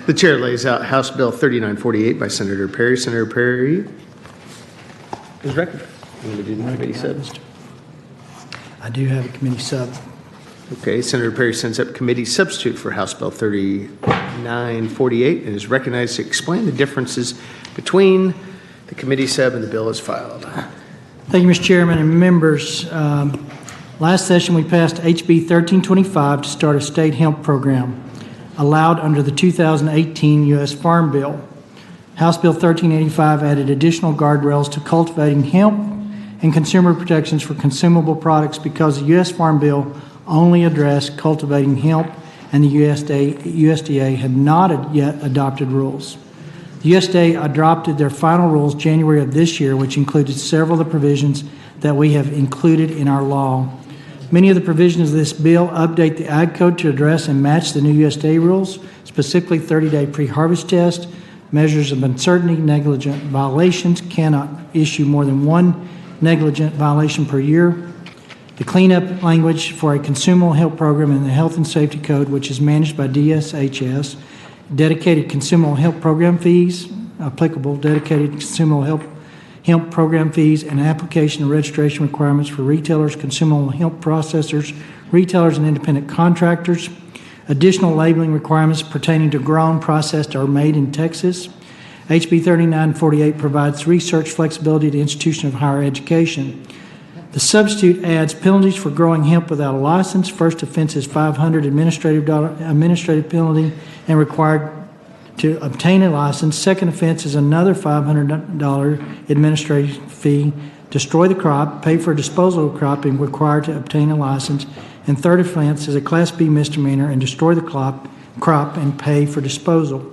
The chair lays out House Bill 3948 by Senator Perry. Senator Perry is recognized. You want to do the committee subs? I do have a committee sub. Okay, Senator Perry sends up committee substitute for House Bill 3948 and is recognized to explain the differences between the committee sub and the bill as filed. Thank you, Mr. Chairman and members. Last session, we passed HB 1325 to start a state hemp program allowed under the 2018 U.S. Farm Bill. House Bill 1385 added additional guardrails to cultivating hemp and consumer protections for consumable products because the U.S. Farm Bill only addressed cultivating hemp and the USDA had not yet adopted rules. The USDA adopted their final rules January of this year, which included several of the provisions that we have included in our law. Many of the provisions of this bill update the Ag Code to address and match the new USDA rules, specifically 30-day pre-harvest test, measures of uncertainty, negligent violations, cannot issue more than one negligent violation per year, the cleanup language for a consumable hemp program in the Health and Safety Code, which is managed by DSHS, dedicated consumable hemp program fees, applicable dedicated consumable hemp program fees, and application and registration requirements for retailers, consumable hemp processors, retailers, and independent contractors, additional labeling requirements pertaining to grown, processed, or made in Texas. HB 3948 provides research flexibility to institutions of higher education. The substitute adds penalties for growing hemp without a license. First offense is $500 administrative penalty and required to obtain a license. Second offense is another $500 administrative fee. Destroy the crop, pay for disposal of crop, and required to obtain a license. And third offense is a Class B misdemeanor and destroy the crop and pay for disposal.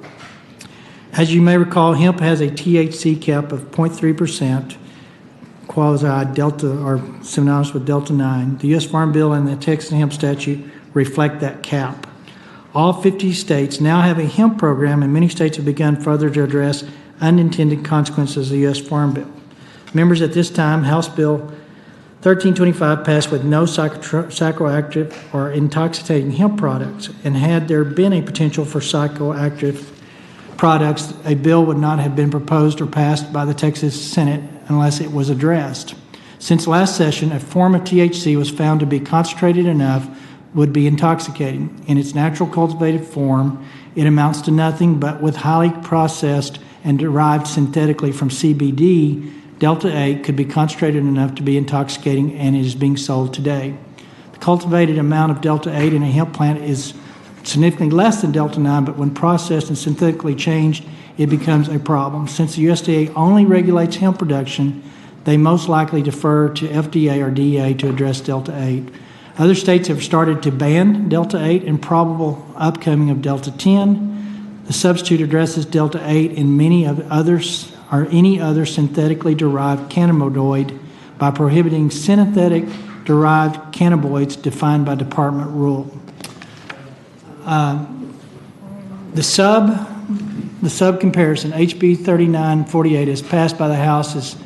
As you may recall, hemp has a THC cap of 0.3%, quasi-delta or synonymous with Delta-8. The U.S. Farm Bill and the Texas hemp statute reflect that cap. All 50 states now have a hemp program, and many states have begun further to address unintended consequences of the U.S. Farm Bill. Members, at this time, House Bill 1325 passed with no psychoactive or intoxicating hemp products, and had there been a potential for psychoactive products, a bill would not have been proposed or passed by the Texas Senate unless it was addressed. Since last session, a form of THC was found to be concentrated enough would be intoxicating. In its natural cultivated form, it amounts to nothing, but with highly processed and derived synthetically from CBD, Delta-8 could be concentrated enough to be intoxicating, and it is being sold today. The cultivated amount of Delta-8 in a hemp plant is significantly less than Delta-9, but when processed and synthetically changed, it becomes a problem. Since the USDA only regulates hemp production, they most likely defer to FDA or DEA to address Delta-8. Other states have started to ban Delta-8 and probable upcoming of Delta-10. The substitute addresses Delta-8 and many of others or any other synthetically derived cannabinoid by prohibiting synthetic derived cannabinoids defined by department rule. The sub comparison, HB 3948, is passed by the House is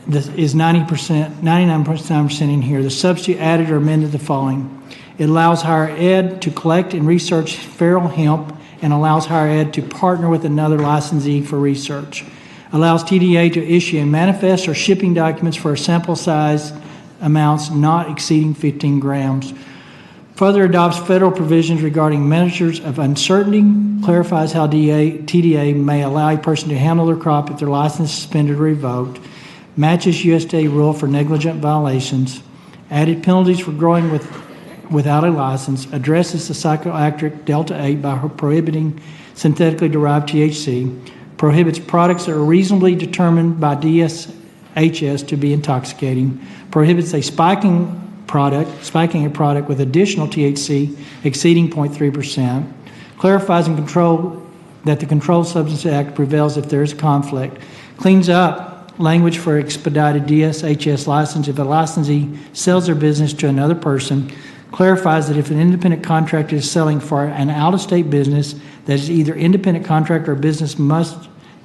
99% in here. The substitute added or amended the following. It allows higher ed to collect and research feral hemp and allows higher ed to partner with another licensee for research. Allows TDA to issue a manifest or shipping documents for a sample size amounts not exceeding 15 grams. Further adopts federal provisions regarding measures of uncertainty, clarifies how TDA may allow a person to handle their crop if their license is suspended or revoked, matches USDA rule for negligent violations, added penalties for growing without a license, addresses the psychoactive Delta-8 by prohibiting synthetically derived THC, prohibits products that are reasonably determined by DSHS to be intoxicating, prohibits spiking a product with additional THC exceeding 0.3%, clarifies and control that the Controlled Substances Act prevails if there is a conflict, cleans up language for expedited DSHS license if a licensee sells their business to another person, clarifies that if an independent contractor is selling for an out-of-state business that is either independent contractor or business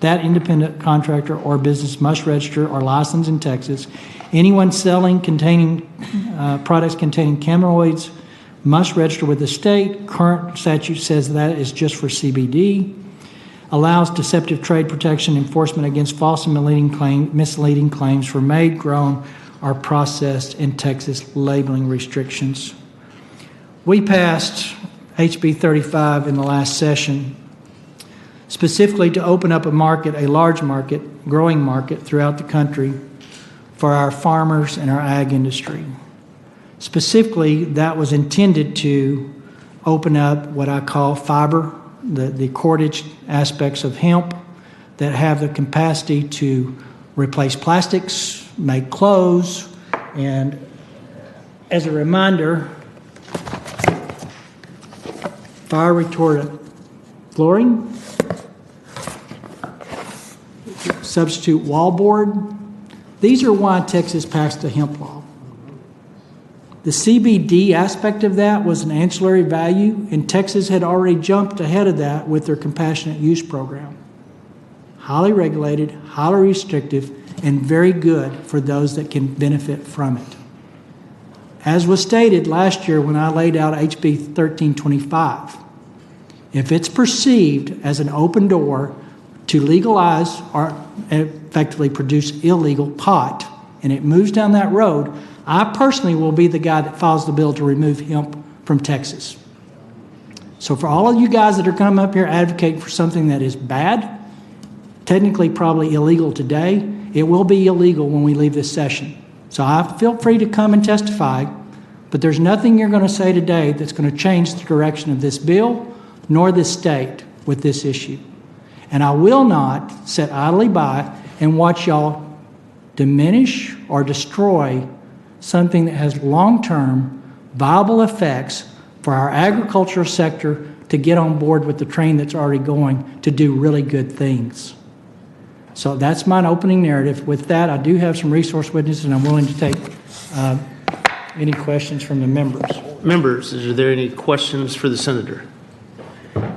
that independent contractor or business must register or license in Texas. Anyone selling products containing cannabinoids must register with the state. Current statute says that is just for CBD. Allows deceptive trade protection enforcement against false and misleading claims for made, grown, or processed in Texas labeling restrictions. We passed HB 35 in the last session, specifically to open up a market, a large market, growing market throughout the country for our farmers and our ag industry. Specifically, that was intended to open up what I call fiber, the cordage aspects of hemp that have the capacity to replace plastics, make clothes, and as a reminder, fire retardant flooring, substitute wallboard. These are why Texas passed the hemp law. The CBD aspect of that was an ancillary value, and Texas had already jumped ahead of that with their compassionate use program. Highly regulated, highly restrictive, and very good for those that can benefit from it. As was stated last year when I laid out HB 1325, if it's perceived as an open door to legalize or effectively produce illegal pot, and it moves down that road, I personally will be the guy that files the bill to remove hemp from Texas. So for all of you guys that are coming up here advocating for something that is bad, technically probably illegal today, it will be illegal when we leave this session. So I feel free to come and testify, but there's nothing you're going to say today that's going to change the direction of this bill nor this state with this issue. And I will not sit idly by and watch y'all diminish or destroy something that has long-term viable effects for our agriculture sector to get on board with the train that's already going to do really good things. So that's my opening narrative. With that, I do have some resource witnesses, and I'm willing to take any questions from the members. Members, are there any questions for the senator?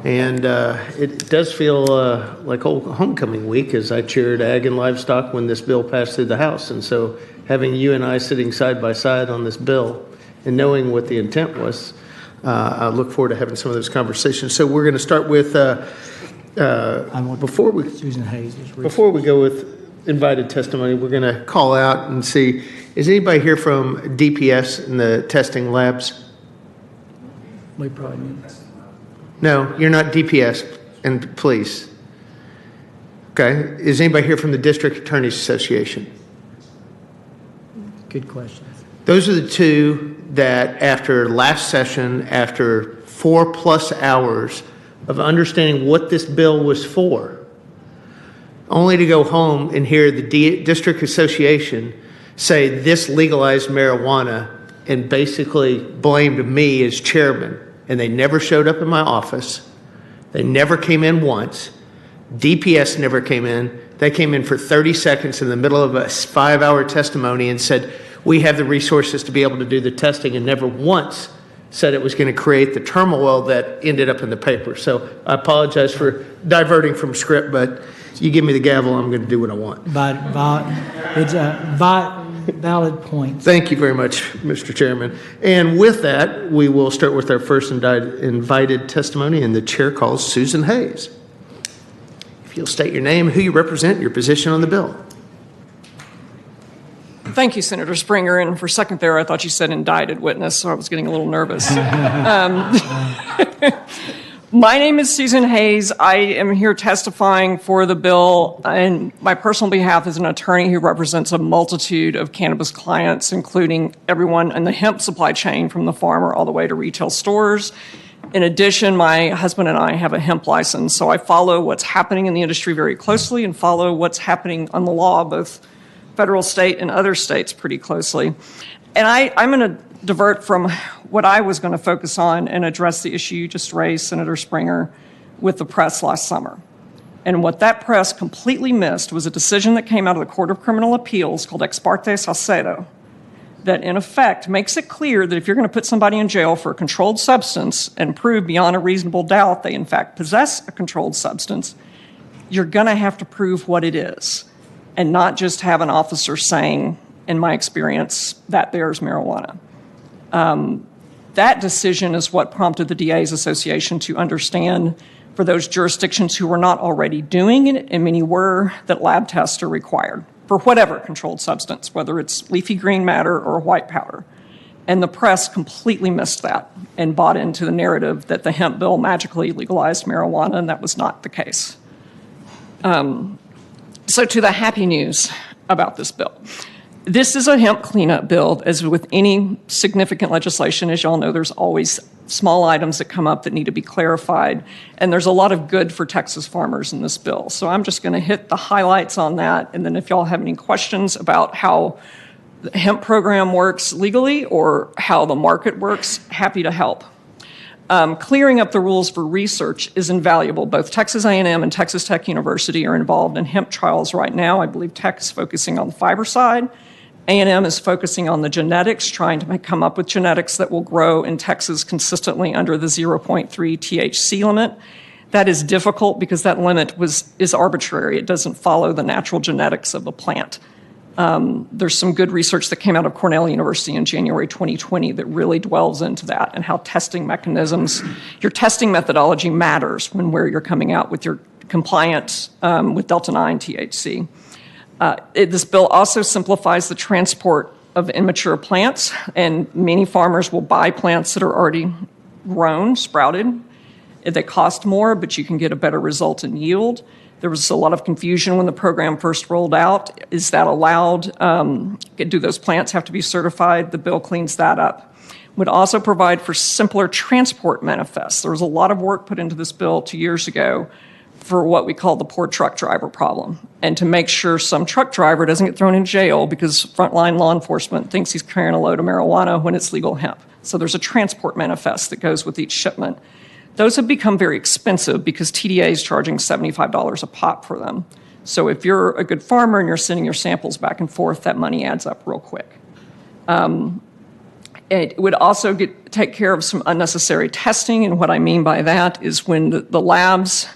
And it does feel like old homecoming week, as I chaired Ag and Livestock when this bill passed through the House. And so having you and I sitting side by side on this bill and knowing what the intent was, I look forward to having some of those conversations. So we're going to start with, before we go with invited testimony, we're going to call out and see, is anybody here from DPS in the testing labs? We probably need that. No, you're not DPS and police. Okay. Is anybody here from the District Attorneys Association? Good question. Those are the two that after last session, after 4+ hours of understanding what this bill was for, only to go home and hear the District Association say this legalized marijuana and basically blamed me as chairman. And they never showed up in my office. They never came in once. DPS never came in. They came in for 30 seconds in the middle of a 5-hour testimony and said, we have the resources to be able to do the testing, and never once said it was going to create the turmoil that ended up in the paper. So I apologize for diverting from script, but you give me the gavel, I'm going to do what I want. But it's a valid point. Thank you very much, Mr. Chairman. And with that, we will start with our first invited testimony, and the chair calls Susan Hayes. If you'll state your name, who you represent, your position on the bill. Thank you, Senator Springer. And for a second there, I thought you said indicted witness, so I was getting a little nervous. My name is Susan Hayes. I am here testifying for the bill on my personal behalf as an attorney who represents a multitude of cannabis clients, including everyone in the hemp supply chain from the farmer all the way to retail stores. In addition, my husband and I have a hemp license, so I follow what's happening in the industry very closely and follow what's happening on the law, both federal, state, and other states pretty closely. And I'm going to divert from what I was going to focus on and address the issue you just raised, Senator Springer, with the press last summer. And what that press completely missed was a decision that came out of the Court of Criminal Appeals called Ex parte Salcedo that, in effect, makes it clear that if you're going to put somebody in jail for a controlled substance and prove beyond a reasonable doubt they, in fact, possess a controlled substance, you're going to have to prove what it is and not just have an officer saying, in my experience, that there's marijuana. That decision is what prompted the DA's Association to understand for those jurisdictions who were not already doing it, and many were, that lab tests are required for whatever controlled substance, whether it's leafy green matter or white powder. And the press completely missed that and bought into the narrative that the hemp bill magically legalized marijuana, and that was not the case. So to the happy news about this bill. This is a hemp cleanup bill. As with any significant legislation, as y'all know, there's always small items that come up that need to be clarified, and there's a lot of good for Texas farmers in this bill. So I'm just going to hit the highlights on that, and then if y'all have any questions about how the hemp program works legally or how the market works, happy to help. Clearing up the rules for research is invaluable. Both Texas A&M and Texas Tech University are involved in hemp trials right now. I believe Tech is focusing on the fiber side. A&M is focusing on the genetics, trying to come up with genetics that will grow in Texas consistently under the 0.3 THC limit. That is difficult because that limit is arbitrary. It doesn't follow the natural genetics of the plant. There's some good research that came out of Cornell University in January 2020 that really dwells into that and how testing mechanisms, your testing methodology matters when where you're coming out with your compliance with Delta-8 THC. This bill also simplifies the transport of immature plants, and many farmers will buy plants that are already grown, sprouted. They cost more, but you can get a better result in yield. There was a lot of confusion when the program first rolled out. Is that allowed? Do those plants have to be certified? The bill cleans that up. Would also provide for simpler transport manifests. There was a lot of work put into this bill 2 years ago for what we call the poor truck driver problem, and to make sure some truck driver doesn't get thrown in jail because frontline law enforcement thinks he's carrying a load of marijuana when it's legal hemp. So there's a transport manifest that goes with each shipment. Those have become very expensive because TDA is charging $75 a pop for them. So if you're a good farmer and you're sending your samples back and forth, that money adds up real quick. It would also take care of some unnecessary testing, and what I mean by that is when the labs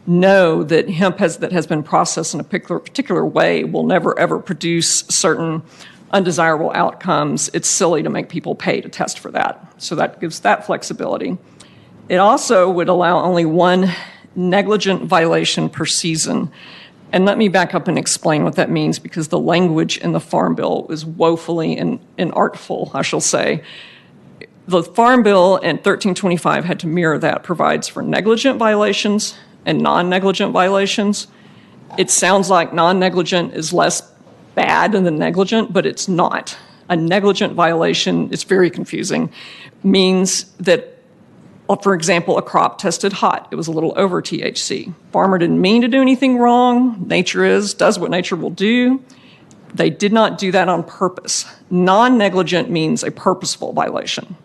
know that hemp that has been processed in a particular way will never ever produce certain undesirable outcomes, it's silly to make people pay to test for that. So that gives that flexibility. It also would allow only one negligent violation per season. And let me back up and explain what that means, because the language in the Farm Bill is woefully inartful, I shall say. The Farm Bill and 1325 had to mirror that, provides for negligent violations and non-negligent violations. It sounds like non-negligent is less bad than negligent, but it's not. A negligent violation, it's very confusing, means that, for example, a crop tested hot. It was a little over THC. Farmer didn't mean to do anything wrong. Nature does what nature will do. They did not do that on purpose. Non-negligent means a purposeful violation.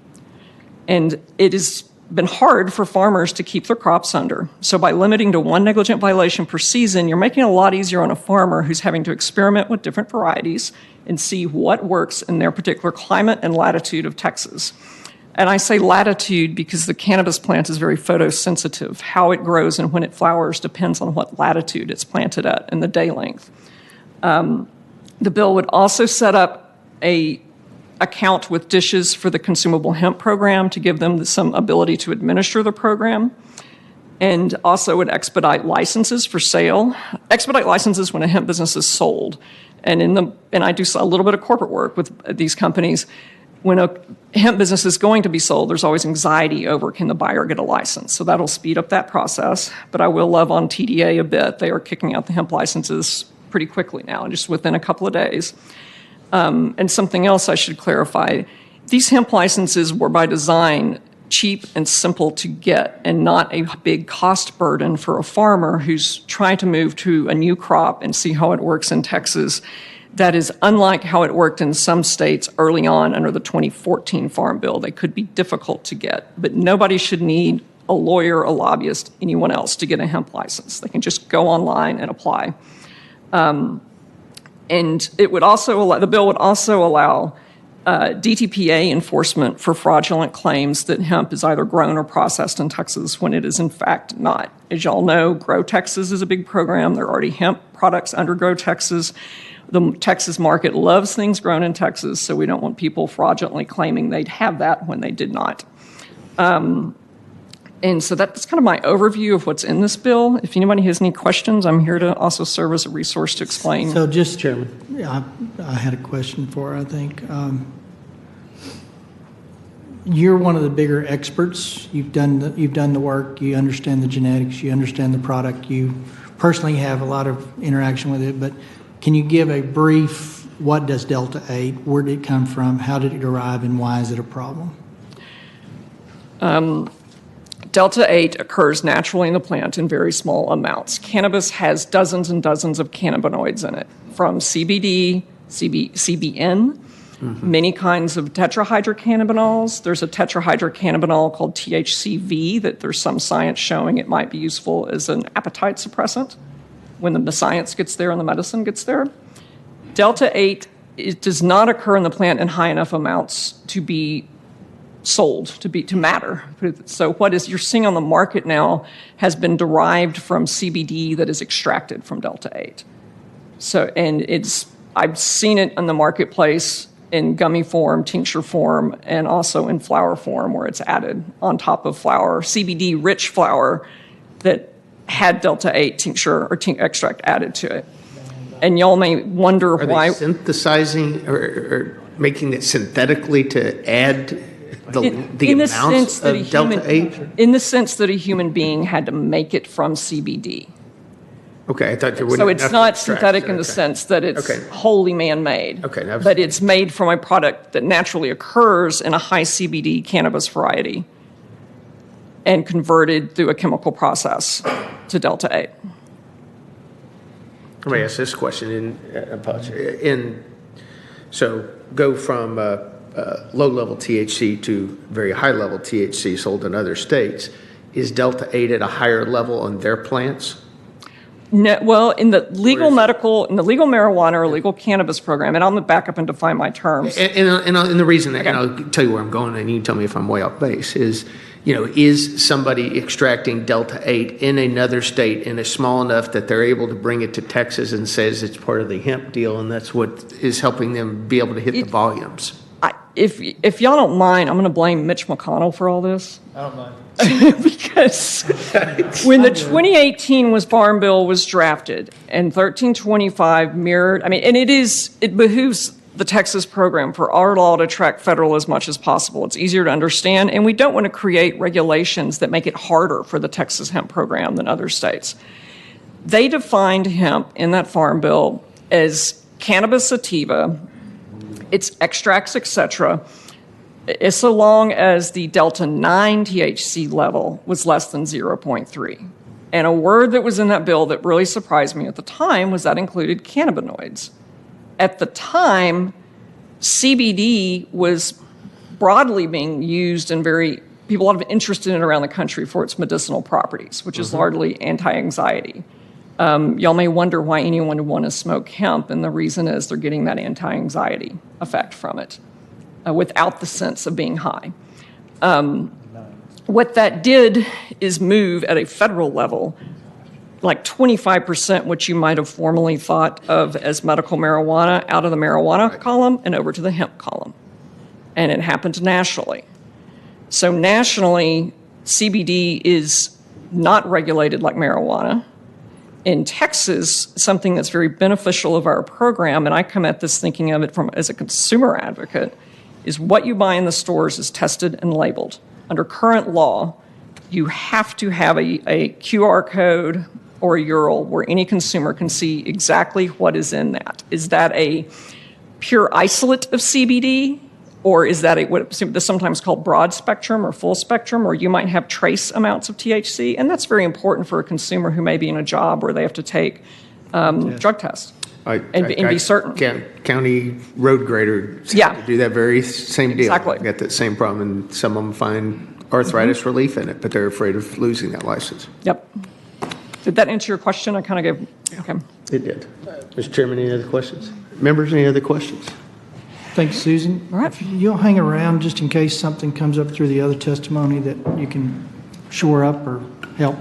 And it has been hard for farmers to keep their crops under. So by limiting to one negligent violation per season, you're making it a lot easier on a farmer who's having to experiment with different varieties and see what works in their particular climate and latitude of Texas. And I say latitude because the cannabis plant is very photosensitive. How it grows and when it flowers depends on what latitude it's planted at and the day length. The bill would also set up a account with dishes for the consumable hemp program to give them some ability to administer the program, and also would expedite licenses for sale. Expedite licenses when a hemp business is sold. And I do a little bit of corporate work with these companies. When a hemp business is going to be sold, there's always anxiety over can the buyer get a license. So that'll speed up that process. But I will love on TDA a bit. They are kicking out the hemp licenses pretty quickly now, just within a couple of days. And something else I should clarify, these hemp licenses were by design cheap and simple to get and not a big cost burden for a farmer who's trying to move to a new crop and see how it works in Texas. That is unlike how it worked in some states early on under the 2014 Farm Bill. They could be difficult to get, but nobody should need a lawyer, a lobbyist, anyone else to get a hemp license. They can just go online and apply. And it would also the bill would also allow DTPA enforcement for fraudulent claims that hemp is either grown or processed in Texas when it is in fact not. As y'all know, Grow Texas is a big program. There are already hemp products under Grow Texas. The Texas market loves things grown in Texas, so we don't want people fraudulently claiming they'd have that when they did not. And so that's kind of my overview of what's in this bill. If anybody has any questions, I'm here to also serve as a resource to explain. So just, Chairman. yeah, I had a question for her, I think. You're one of the bigger experts. You've done the work. You understand the genetics. You understand the product. You personally have a lot of interaction with it. But can you give a brief, what does Delta-8? Where did it come from? How did it arrive? And why is it a problem? Delta-8 occurs naturally in the plant in very small amounts. Cannabis has dozens and dozens of cannabinoids in it, from CBD, CBN, many kinds of tetrahydrocannabinols. There's a tetrahydrocannabinol called THCV that there's some science showing it might be useful as an appetite suppressant when the science gets there and the medicine gets there. Delta-8, it does not occur in the plant in high enough amounts to be sold, to matter. So what is you're seeing on the market now has been derived from CBD that is extracted from Delta-8. So, and I've seen it in the marketplace in gummy form, tincture form, and also in flower form where it's added on top of flour, CBD-rich flour that had Delta-8 tincture or extract added to it. And y'all may wonder why. Are they synthesizing or making it synthetically to add the amounts of Delta-8? In the sense that a human being had to make it from CBD. Okay, I thought there wouldn't. So it's not synthetic in the sense that it's wholly man-made. Okay, but it's made from a product that naturally occurs in a high CBD cannabis variety and converted through a chemical process to Delta-8. Let me ask this question so go from low-level THC to very high-level THC sold in other states. Is Delta-8 at a higher level on their plants? No, well, in the legal marijuana or legal cannabis program, and I'm going to back up and define my terms. And the reason, and I'll tell you where I'm going, and you can tell me if I'm way off base, is somebody extracting Delta-8 in another state and is small enough that they're able to bring it to Texas and says it's part of the hemp deal, and that's what is helping them be able to hit the volumes? If y'all don't mind, I'm going to blame Mitch McConnell for all this. I don't mind. Because when the 2018 Farm Bill was drafted and 1325 mirrored, and it behooves the Texas program for our law to track federal as much as possible. It's easier to understand, and we don't want to create regulations that make it harder for the Texas hemp program than other states. They defined hemp in that Farm Bill as cannabis sativa, its extracts, etc., so long as the Delta-9 THC level was less than 0.3. And a word that was in that bill that really surprised me at the time was that included cannabinoids. At the time, CBD was broadly being used and people a lot of interest in it around the country for its medicinal properties, which is largely anti-anxiety. Y'all may wonder why anyone would want to smoke hemp, and the reason is they're getting that anti-anxiety effect from it without the sense of being high. What that did is move at a federal level like 25% what you might have formerly thought of as medical marijuana out of the marijuana column and over to the hemp column. And it happened nationally. So nationally, CBD is not regulated like marijuana. In Texas, something that's very beneficial of our program, and I come at this thinking of it as a consumer advocate, is what you buy in the stores is tested and labeled. Under current law, you have to have a QR code or a URL where any consumer can see exactly what is in that. Is that a pure isolate of CBD, or is that what's sometimes called broad spectrum or full spectrum, or you might have trace amounts of THC? And that's very important for a consumer who may be in a job where they have to take drug tests and be certain. County road grader to do that very same deal. Exactly. Got that same problem, and some of them find arthritis relief in it, but they're afraid of losing that license. Yep. Did that answer your question? I kind of gave, okay. It did. Mr. Chairman, any other questions? Members, any other questions? Thanks, Susan. All right. If you'll hang around just in case something comes up through the other testimony that you can shore up or help.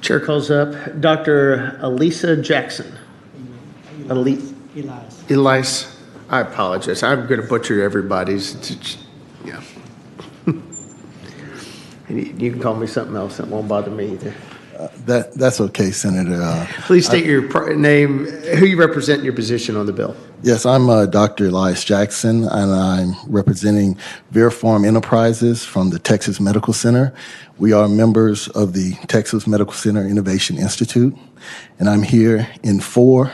Chair calls up Dr. Elisa Jackson. Elise. I apologize. I'm going to butcher everybody's. Yeah. You can call me something else. That won't bother me either. That's okay, Senator. Please state your name, who you represent, and your position on the bill. Yes, I'm Dr. Elias Jackson, and I'm representing Veriform Enterprises from the Texas Medical Center. We are members of the Texas Medical Center Innovation Institute, and I'm here in 4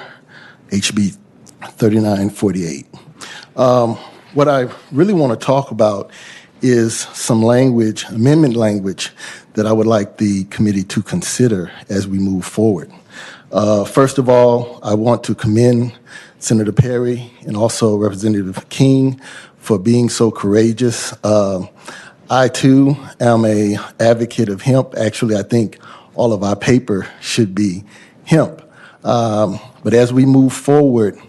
HB 3948. What I really want to talk about is some language, amendment language, that I would like the committee to consider as we move forward. First of all, I want to commend Senator Perry and also Representative King for being so courageous. I, too, am an advocate of hemp. Actually, I think all of our paper should be hemp. But as we move forward,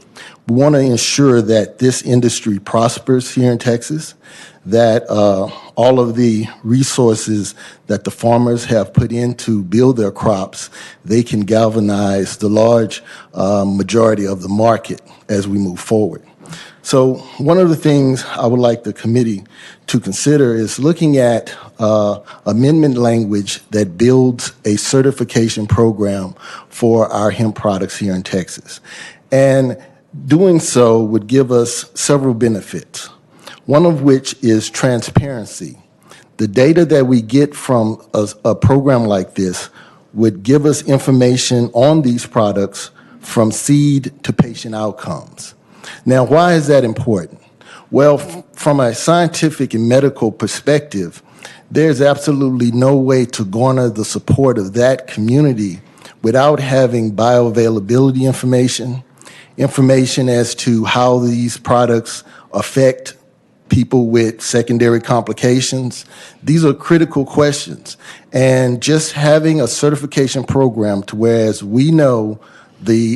we want to ensure that this industry prospers here in Texas, that all of the resources that the farmers have put in to build their crops, they can galvanize the large majority of the market as we move forward. So one of the things I would like the committee to consider is looking at amendment language that builds a certification program for our hemp products here in Texas. And doing so would give us several benefits, one of which is transparency. The data that we get from a program like this would give us information on these products from seed to patient outcomes. Now, why is that important? Well, from a scientific and medical perspective, there's absolutely no way to garner the support of that community without having bioavailability information as to how these products affect people with secondary complications. These are critical questions. And just having a certification program to whereas we know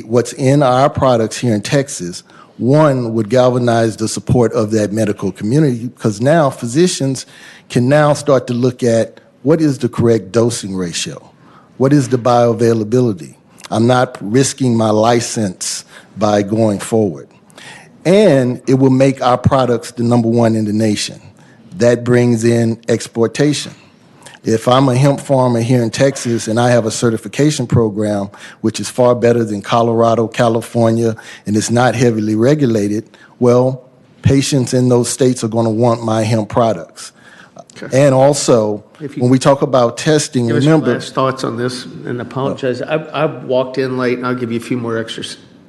what's in our products here in Texas, one, would galvanize the support of that medical community, because now physicians can now start to look at what is the correct dosing ratio? What is the bioavailability? I'm not risking my license by going forward. And it will make our products the #1 in the nation. That brings in exportation. If I'm a hemp farmer here in Texas and I have a certification program, which is far better than Colorado, California, and it's not heavily regulated, well, patients in those states are going to want my hemp products. Okay. And also, when we talk about testing, give remember— us your last thoughts on this, and apologize. I walked in late, and I'll give you a few more a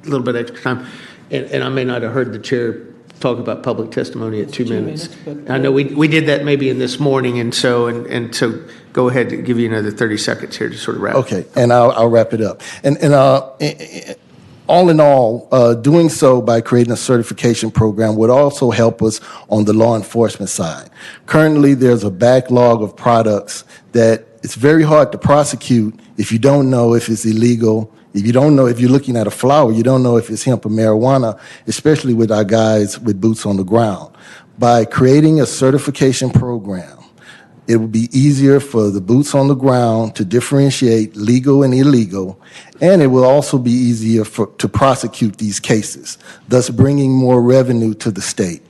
little bit extra time. And I may not have heard the chair talk about public testimony at 2 minutes. I know we did that maybe in this morning, and so go ahead and give you another 30 seconds here to sort of wrap. Okay, and I'll wrap it up. And all in all, doing so by creating a certification program would also help us on the law enforcement side. Currently, there's a backlog of products that it's very hard to prosecute if you don't know if it's illegal. If you don't know, if you're looking at a flower, you don't know if it's hemp or marijuana, especially with our guys with boots on the ground. By creating a certification program, it will be easier for the boots on the ground to differentiate legal and illegal, and it will also be easier to prosecute these cases, thus bringing more revenue to the state.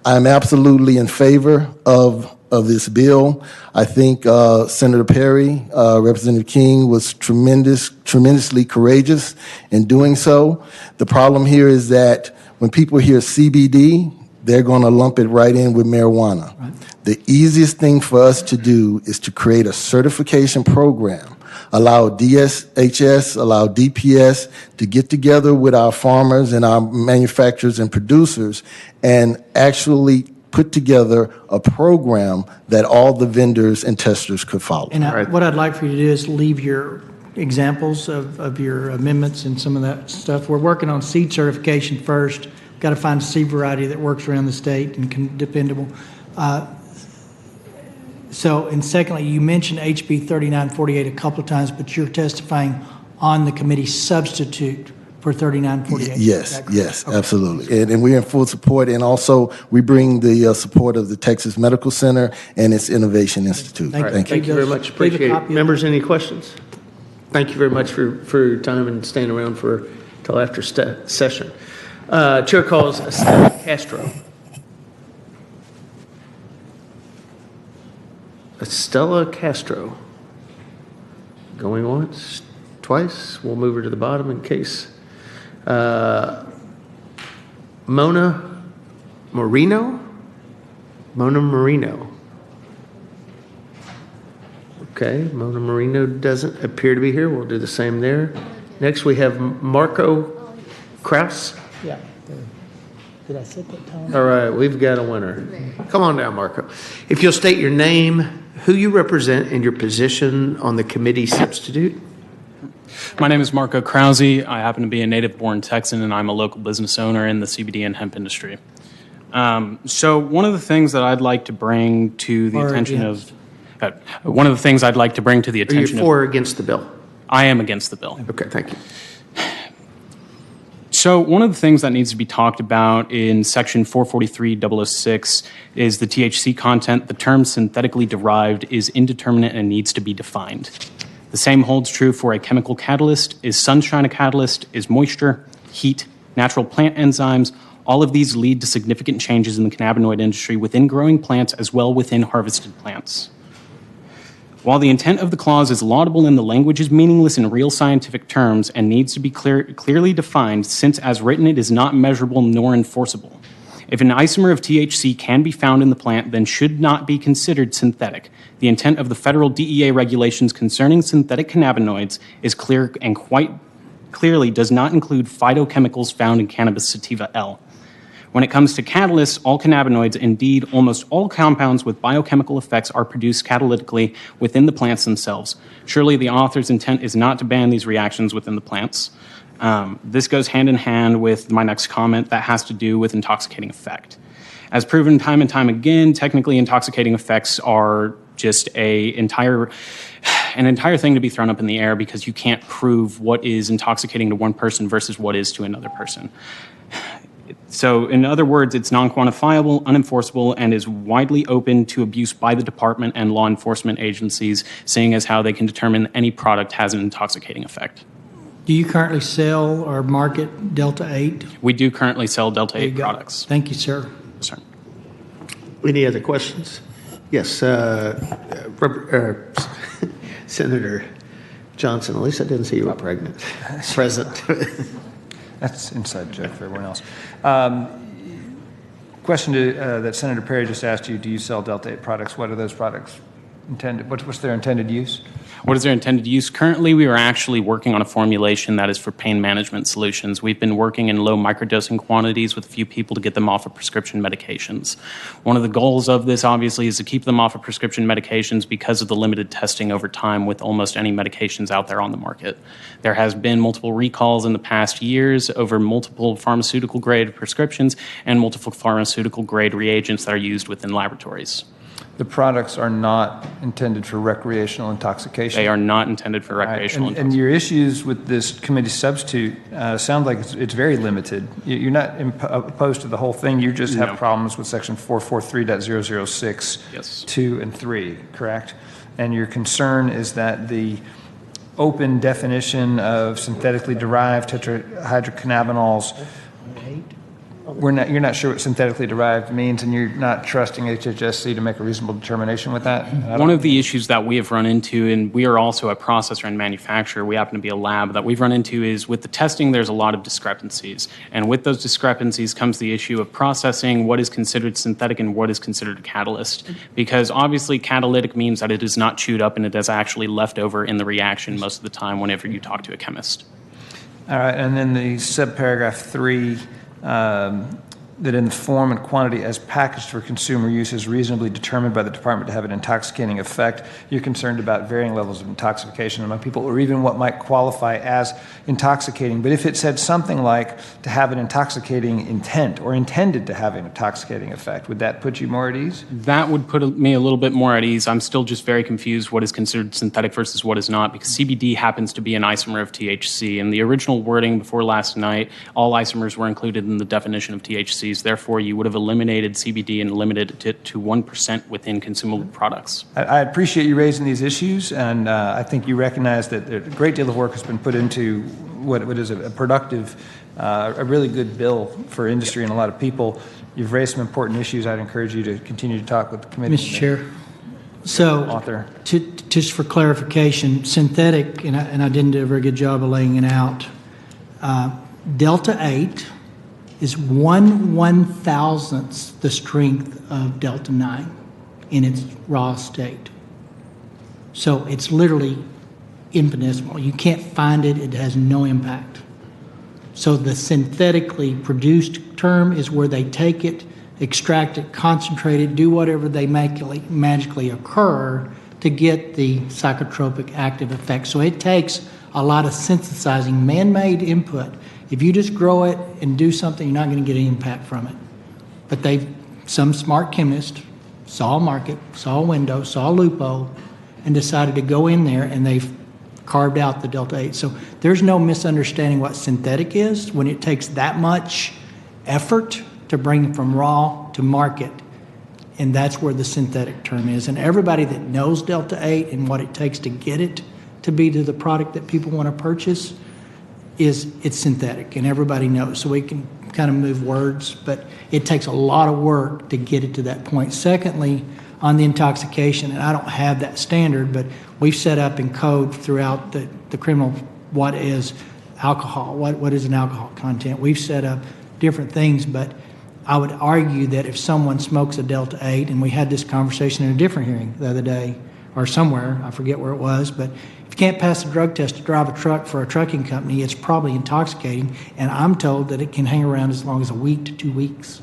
I'm absolutely in favor of this bill. I think Senator Perry, Representative King was tremendously courageous in doing so. The problem here is that when people hear CBD, they're going to lump it right in with marijuana. Right. The easiest thing for us to do is to create a certification program, allow DSHS, allow DPS to get together with our farmers and our manufacturers and producers and actually put together a program that all the vendors and testers could follow. And what I'd like for you to do is leave your examples of your amendments and some of that stuff. We're working on seed certification first. Got to find a seed variety that works around the state and dependable. So, and secondly, you mentioned HB 3948 a couple of times, but you're testifying on the committee substitute for 3948. Yes, yes, absolutely. And we're in full support. And also, we bring the support of the Texas Medical Center and its Innovation Institute. Thank you. Thank you very much. Leave a Appreciate copy it. of Members, any questions? Thank you very much for your time and staying around till after session. Chair calls Estella Castro. Estella Castro. Going once, twice. We'll move her to the bottom in case. Mona Marino? Mona Marino. Okay, Mona Marino doesn't appear to be here. We'll do the same there. Next, we have Marco Kraus. Yeah. Did I set that time? All right, we've got a winner. Come on down, Marco. If you'll state your name, who you represent, and your position on the committee substitute. My name is Marco Krause. I happen to be a native-born Texan, and I'm a local business owner in the CBD and hemp industry. So one of the things that I'd like to bring to the attention of one of the things I'd like to bring to the Are you attention for or against the bill? I am against the bill. Okay, thank you. So one of the things that needs to be talked about in Section 443.006 is the THC content. The term synthetically derived is indeterminate and needs to be defined. The same holds true for a chemical catalyst. Is sunshine a catalyst? Is moisture, heat, natural plant enzymes? All of these lead to significant changes in the cannabinoid industry within growing plants as well within harvested plants. While the intent of the clause is laudable and the language is meaningless in real scientific terms and needs to be clearly defined, since as written it is not measurable nor enforceable. If an isomer of THC can be found in the plant, then should not be considered synthetic. The intent of the federal DEA regulations concerning synthetic cannabinoids is clear and quite clearly does not include phytochemicals found in cannabis sativa L. When it comes to catalysts, all cannabinoids, indeed almost all compounds with biochemical effects, are produced catalytically within the plants themselves. Surely the author's intent is not to ban these reactions within the plants. This goes hand in hand with my next comment that has to do with intoxicating effect. As proven time and time again, technically intoxicating effects are just an entire thing to be thrown up in the air because you can't prove what is intoxicating to one person versus what is to another person. So, in other words, it's non-quantifiable, unenforceable, and is widely open to abuse by the department and law enforcement agencies, seeing as how they can determine any product has an intoxicating effect. Do you currently sell or market Delta-8? We do currently sell There you Delta-8 go. products. Thank you, sir. Yes, sir. Any other questions? Yes, Senator Johnson. At least I didn't see you were pregnant. Present. That's inside joke for everyone else. Question that Senator Perry just asked you, do you sell Delta-8 products? What are those products intended? What's their intended use? What is their intended use? Currently, we are actually working on a formulation that is for pain management solutions. We've been working in low microdosing quantities with a few people to get them off of prescription medications. One of the goals of this, obviously, is to keep them off of prescription medications because of the limited testing over time with almost any medications out there on the market. There has been multiple recalls in the past years over multiple pharmaceutical-grade prescriptions and multiple pharmaceutical-grade reagents that are used within laboratories. The products are not intended for recreational intoxication. They are not intended for recreational Right. And your issues with this committee substitute sound like it's very limited. You're not opposed to the whole thing. You just have No. problems with Section 443.006, Yes. 2, and 3, correct? And your concern is that the open definition of synthetically derived tetrahydrocannabinols, you're not sure what synthetically derived means, and you're not trusting HHSC to make a reasonable determination with that? One of the issues that we have run into, and we are also a processor and manufacturer, we happen to be a lab, that we've run into is with the testing, there's a lot of discrepancies. And with those discrepancies comes the issue of processing what is considered synthetic and what is considered a catalyst. Because obviously catalytic means that it is not chewed up and it is actually left over in the reaction most of the time whenever you talk to a chemist. All right, and then the subparagraph 3 that in the form and quantity as packaged for consumer use is reasonably determined by the department to have an intoxicating effect. You're concerned about varying levels of intoxication among people, or even what might qualify as intoxicating. But if it said something like to have an intoxicating intent or intended to have an intoxicating effect, would that put you more at ease? That would put me a little bit more at ease. I'm still just very confused what is considered synthetic versus what is not, because CBD happens to be an isomer of THC. In the original wording before last night, all isomers were included in the definition of THC. Therefore, you would have eliminated CBD and limited it to 1% within consumable products. I appreciate you raising these issues, and I think you recognize that a great deal of work has been put into what is a productive, a really good bill for industry and a lot of people. You've raised some important issues. I'd encourage you to continue to talk with the committee. Mr. Chair, so Author. just for clarification, synthetic, and I didn't do a very good job of laying it out, Delta-8 is 1/1000th the strength of Delta-9 in its raw state. So it's literally infinitesimal. You can't find it. It has no impact. So the synthetically produced term is where they take it, extract it, concentrate it, do whatever they magically occur to get the psychotropic active effect. So it takes a lot of synthesizing man-made input. If you just grow it and do something, you're not going to get any impact from it. But some smart chemist saw a market, saw a window, saw a loophole, and decided to go in there, and they've carved out the Delta-8. So there's no misunderstanding what synthetic is when it takes that much effort to bring it from raw to market. And that's where the synthetic term is. And everybody that knows Delta-8 and what it takes to get it to be to the product that people want to purchase it's synthetic, and everybody knows. So we can kind of move words, but it takes a lot of work to get it to that point. Secondly, on the intoxication, and I don't have that standard, but we've set up in code throughout the criminal what is alcohol, what is an alcohol content. We've set up different things, but I would argue that if someone smokes a Delta-8, and we had this conversation in a different hearing the other day, or somewhere, I forget where it was, but if you can't pass a drug test to drive a truck for a trucking company, it's probably intoxicating, and I'm told that it can hang around as long as a week to 2 weeks.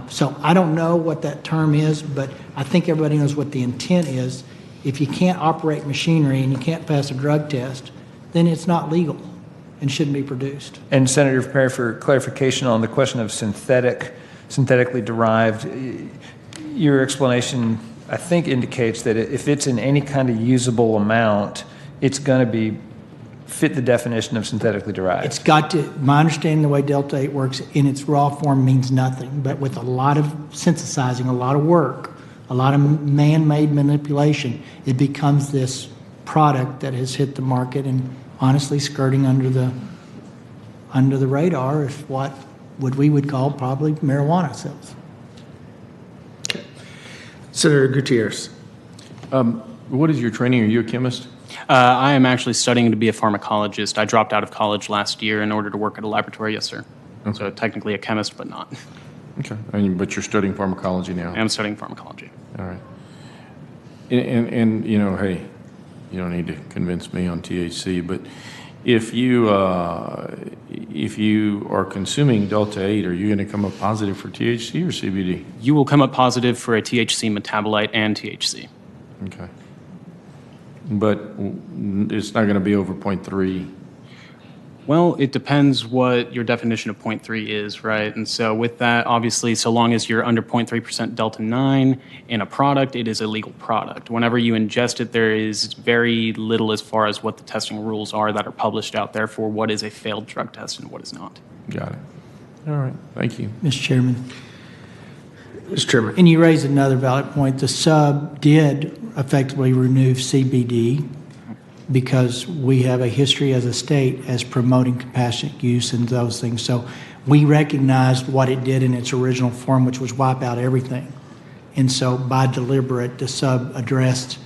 So I don't know what that term is, but I think everybody knows what the intent is. If you can't operate machinery and you can't pass a drug test, then it's not legal and shouldn't be produced. And Senator, prepare for clarification on the question of synthetically derived. Your explanation, I think, indicates that if it's in any kind of usable amount, it's going to fit the definition of synthetically derived. It's got to, my understanding the way Delta-8 works in its raw form means nothing, but with a lot of synthesizing, a lot of work, a lot of man-made manipulation, it becomes this product that has hit the market and honestly skirting under the radar is what we would call probably marijuana sales. Senator Gutierrez. What is your training? Are you a chemist? I am actually studying to be a pharmacologist. I dropped out of college last year in order to work at a laboratory, yes, sir. Okay. So technically a chemist, but not. Okay. But you're studying pharmacology now? I am studying pharmacology. All right. And you know, hey, you don't need to convince me on THC, but if you are consuming Delta-8, are you going to come up positive for THC or CBD? You will come up positive for a THC metabolite and THC. Okay. But it's not going to be over 0.3. Well, it depends what your definition of 0.3 is, right? And so with that, obviously, so long as you're under 0.3% Delta-9 in a product, it is a legal product. Whenever you ingest it, there is very little as far as what the testing rules are that are published out there for what is a failed drug test and what is not. Got it. All right. Thank you. Mr. Chairman. Mr. Chairman. And you raised another valid point. The sub did effectively remove CBD because we have a history as a state as promoting compassionate use and those things. So we recognized what it did in its original form, which was wipe out everything. And so by deliberate, the sub addressed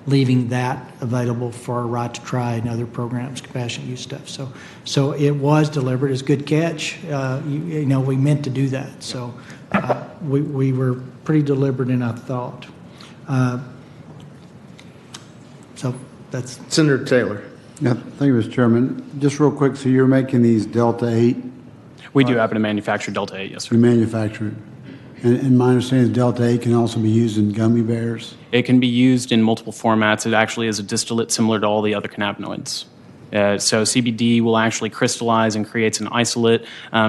leaving that available for a right to try and other programs, compassionate use stuff. So it was deliberate. It's a good catch. We meant to do that. So we were pretty deliberate in our thought. So that's... Senator Taylor. Yeah, thank you, Mr. Chairman. Just real quick, so you're making these Delta-8 We do happen to manufacture Delta-8, yes, We sir. manufacture it. And my understanding is Delta-8 can also be used in gummy bears. It can be used in multiple formats. It actually is a distillate similar to all the other cannabinoids. So CBD will actually crystallize and creates an isolate.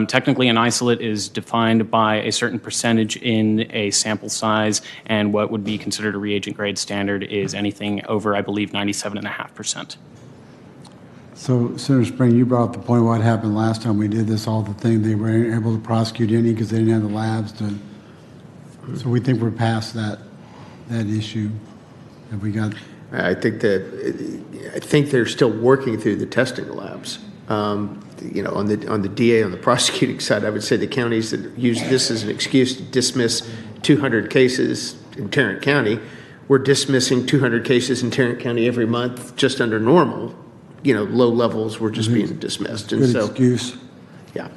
Technically, an isolate is defined by a certain percentage in a sample size, and what would be considered a reagent grade standard is anything over, I believe, 97.5%. So, Senator Spring, you brought up the point what happened last time we did this, all the thing, they weren't able to prosecute any because they didn't have the labs to. So we think we're past that issue. Have we got? I think they're still working through the testing labs. On the DA, on the prosecuting side, I would say the counties that use this as an excuse to dismiss 200 cases in Tarrant County, we're dismissing 200 cases in Tarrant County every month just under normal. Low levels were just being dismissed. And Good so, excuse. yeah.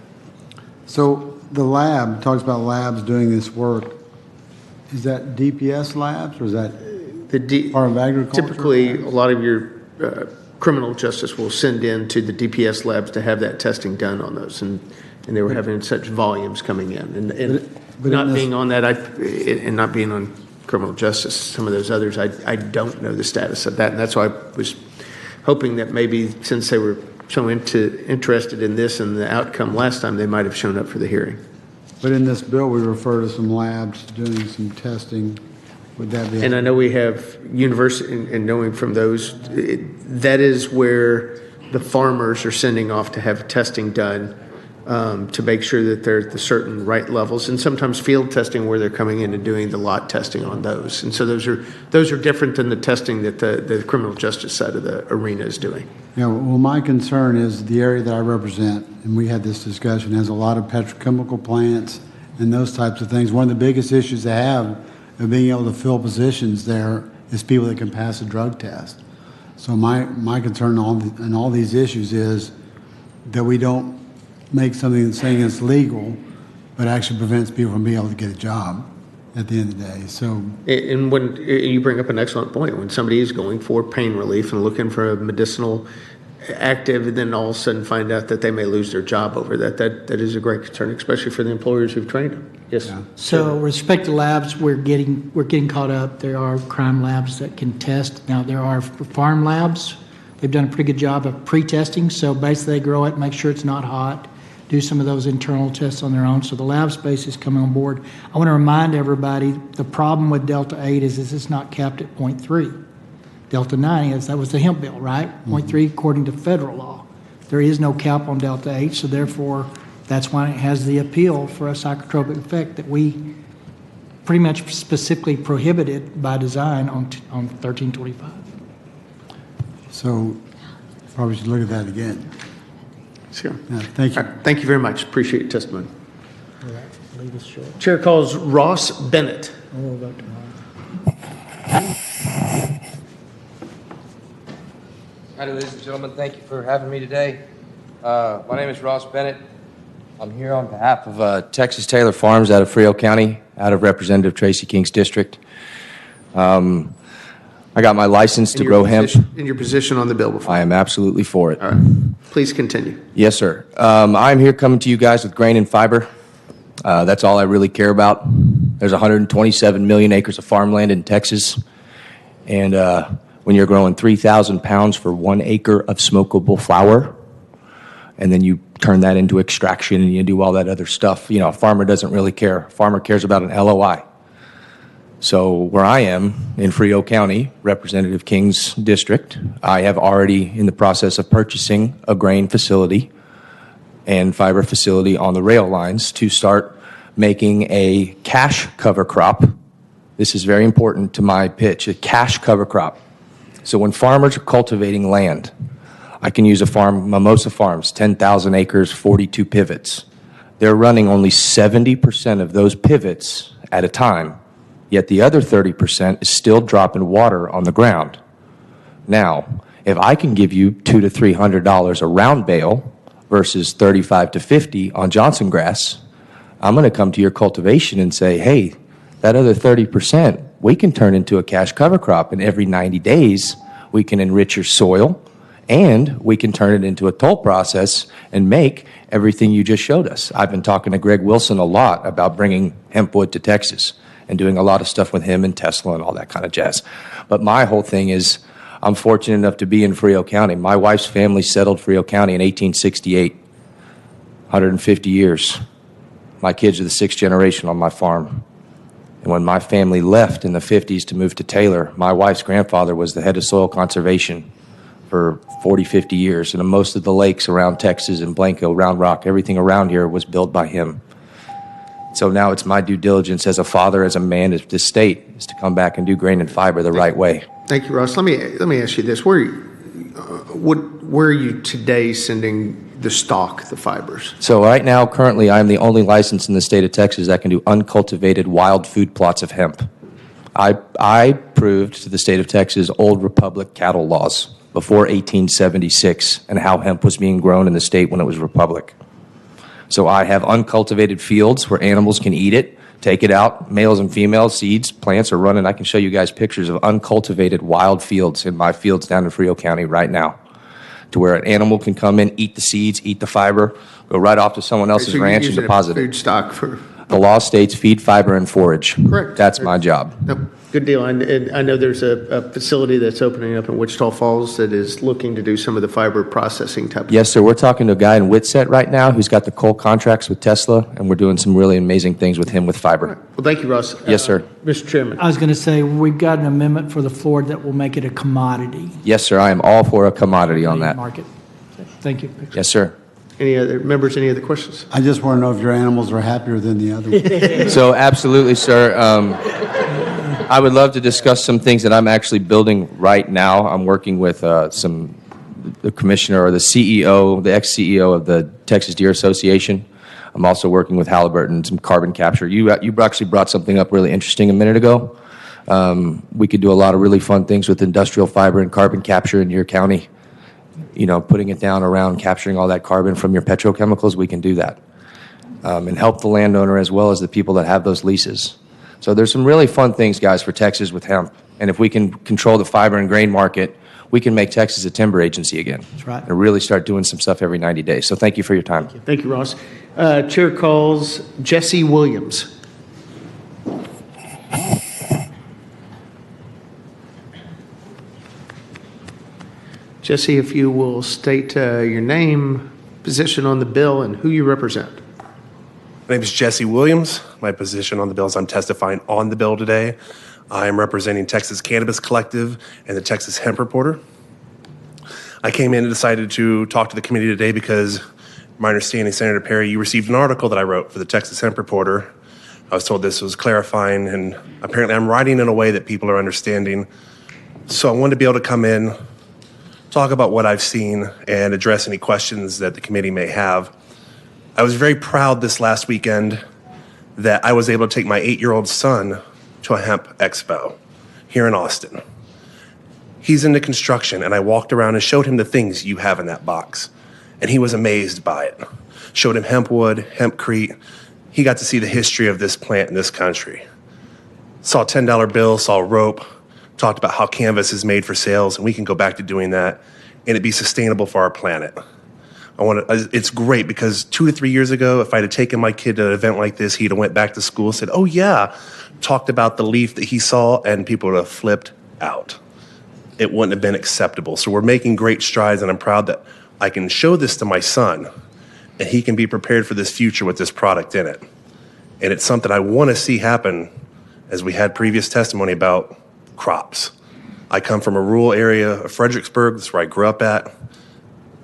So the lab talks about labs doing this work. Is that DPS labs or is that Department of Agriculture? Typically, a lot of your criminal justice will send in to the DPS labs to have that testing done on those, and they were having such volumes coming in. But not being on that, and not being on criminal justice, some of those others, I don't know the status of that, and that's why I was hoping that maybe since they were so interested in this and the outcome last time, they might have shown up for the hearing. But in this bill, we refer to some labs doing some testing. Would that be? And I know we have university, and knowing from those, that is where the farmers are sending off to have testing done to make sure that they're at the certain right levels, and sometimes field testing where they're coming in and doing the lot testing on those. And so those are different than the testing that the criminal justice side of the arena is doing. Yeah, well, my concern is the area that I represent, and we had this discussion, has a lot of petrochemical plants and those types of things. One of the biggest issues they have of being able to fill positions there is people that can pass a drug test. So my concern on all these issues is that we don't make something that's saying it's legal, but actually prevents people from being able to get a job at the end of the day. So, And when you bring up an excellent point, when somebody is going for pain relief and looking for a medicinal active, and then all of a sudden find out that they may lose their job over that is a great concern, especially for the employers who've trained them. Yes. Yeah. So with respect to labs, we're getting caught up. There are crime labs that can test. Now, there are farm labs. They've done a pretty good job of pre-testing. So basically they grow it, make sure it's not hot, do some of those internal tests on their own. So the lab space is coming on board. I want to remind everybody, the problem with Delta-8 is it's not capped at 0.3. Delta-9 that was the hemp bill, right? 0.3 according to federal law. There is no cap on Delta-8, so therefore that's why it has the appeal for a psychotropic effect that we pretty much specifically prohibited by design on 1325. so probably should look at that again. Sure. Yeah, thank you. All right, thank you very much. Appreciate your testimony. All right, leave us short. Chair calls Ross Bennett. We'll vote tomorrow. Howdy, ladies and gentlemen. Thank you for having me today. My name is Ross Bennett. I'm here on behalf of Texas Taylor Farms out of Frio County, out of Representative Tracy King's district. I got my license to grow hemp. In your position on the bill before. I am absolutely for it. All right. Please continue. Yes, sir. I'm here coming to you guys with grain and fiber. That's all I really care about. There's 127 million acres of farmland in Texas, and when you're growing 3,000 pounds for 1 acre of smokable flower, and then you turn that into extraction and you do all that other stuff, a farmer doesn't really care. A farmer cares about an LOI. So where I am in Frio County, Representative King's district, I have already in the process of purchasing a grain facility and fiber facility on the rail lines to start making a cash cover crop. This is very important to my pitch, a cash cover crop. So when farmers are cultivating land, I can use a farm, Mimosa Farms, 10,000 acres, 42 pivots. They're running only 70% of those pivots at a time, yet the other 30% is still dropping water on the ground. Now, if I can give you $200 to $300 a round bale versus $35 to $50 on Johnson grass, I'm going to come to your cultivation and say, hey, that other 30%, we can turn into a cash cover crop, and every 90 days, we can enrich your soil And we can turn it into a toll process and make everything you just showed us. I've been talking to Greg Wilson a lot about bringing hemp wood to Texas and doing a lot of stuff with him and Tesla and all that kind of jazz. But my whole thing is, I'm fortunate enough to be in Frio County. My wife's family settled Frio County in 1868, 150 years. My kids are the 6th generation on my farm. And when my family left in the 50s to move to Taylor, my wife's grandfather was the head of soil conservation for 40, 50 years. And most of the lakes around Texas and Blanco, Round Rock, everything around here was built by him. So now it's my due diligence as a father, as a man of this state, is to come back and do grain and fiber the right way. Thank you, Ross. Let me ask you this: where are you today sending the stock, the fibers? So right now, currently, I'm the only license in the state of Texas that can do uncultivated wild food plots of hemp. I proved to the state of Texas old Republic cattle laws before 1876 and how hemp was being grown in the state when it was Republic. So I have uncultivated fields where animals can eat it, take it out, males and females, seeds, plants are running. I can show you guys pictures of uncultivated wild fields in my fields down in Frio County right now, to where an animal can come in, eat the seeds, eat the fiber, go right off to someone else's ranch and deposit food it. stock for. The law states feed, fiber, and forage. Correct. That's my job. No, good deal. And I know there's a facility that's opening up in Wichita Falls that is looking to do some of the fiber processing type of. Yes, sir. We're talking to a guy in Whitsett right now who's got the coal contracts with Tesla, and we're doing some really amazing things with him with fiber. Well, thank you, Ross. Yes, sir. Mr. Chairman. I was going to say, we've got an amendment for the floor that will make it a commodity. Yes, sir. I am all for a commodity on that. Market. Thank you. Yes, sir. Any other members, any other questions? I just want to know if your animals are happier than the other ones. So absolutely, sir. I would love to discuss some things that I'm actually building right now. I'm working with the commissioner or the CEO, the ex-CEO of the Texas Deer Association. I'm also working with Halliburton, some carbon capture. You actually brought something up really interesting a minute ago. We could do a lot of really fun things with industrial fiber and carbon capture in your county. You know, putting it down around capturing all that carbon from your petrochemicals, we can do that. And help the landowner as well as the people that have those leases. So there's some really fun things, guys, for Texas with hemp. And if we can control the fiber and grain market, we can make Texas a timber agency again. That's right. And really start doing some stuff every 90 days. So thank you for your time. Thank you, Ross. Chair calls Jesse Williams. Jesse, if you will state your name, position on the bill, and who you represent. My name is Jesse Williams. My position on the bill is I'm testifying on the bill today. I am representing Texas Cannabis Collective and the Texas Hemp Reporter. I came in and decided to talk to the committee today because my understanding, Senator Perry, you received an article that I wrote for the Texas Hemp Reporter. I was told this was clarifying, and apparently I'm writing in a way that people are understanding. So I wanted to be able to come in, talk about what I've seen, and address any questions that the committee may have. I was very proud this last weekend that I was able to take my 8-year-old son to a hemp expo here in Austin. He's into construction, and I walked around and showed him the things you have in that box, and he was amazed by it. Showed him hemp wood, hempcrete. He got to see the history of this plant in this country. Saw a $10 bill, saw rope, talked about how canvas is made for sales, and we can go back to doing that, and it be sustainable for our planet. It's great because 2 to 3 years ago, if I'd have taken my kid to an event like this, he'd have went back to school and said, oh yeah, talked about the leaf that he saw, and people would have flipped out. It wouldn't have been acceptable. So we're making great strides, and I'm proud that I can show this to my son, and he can be prepared for this future with this product in it. And it's something I want to see happen, as we had previous testimony about crops. I come from a rural area of Fredericksburg, that's where I grew up at,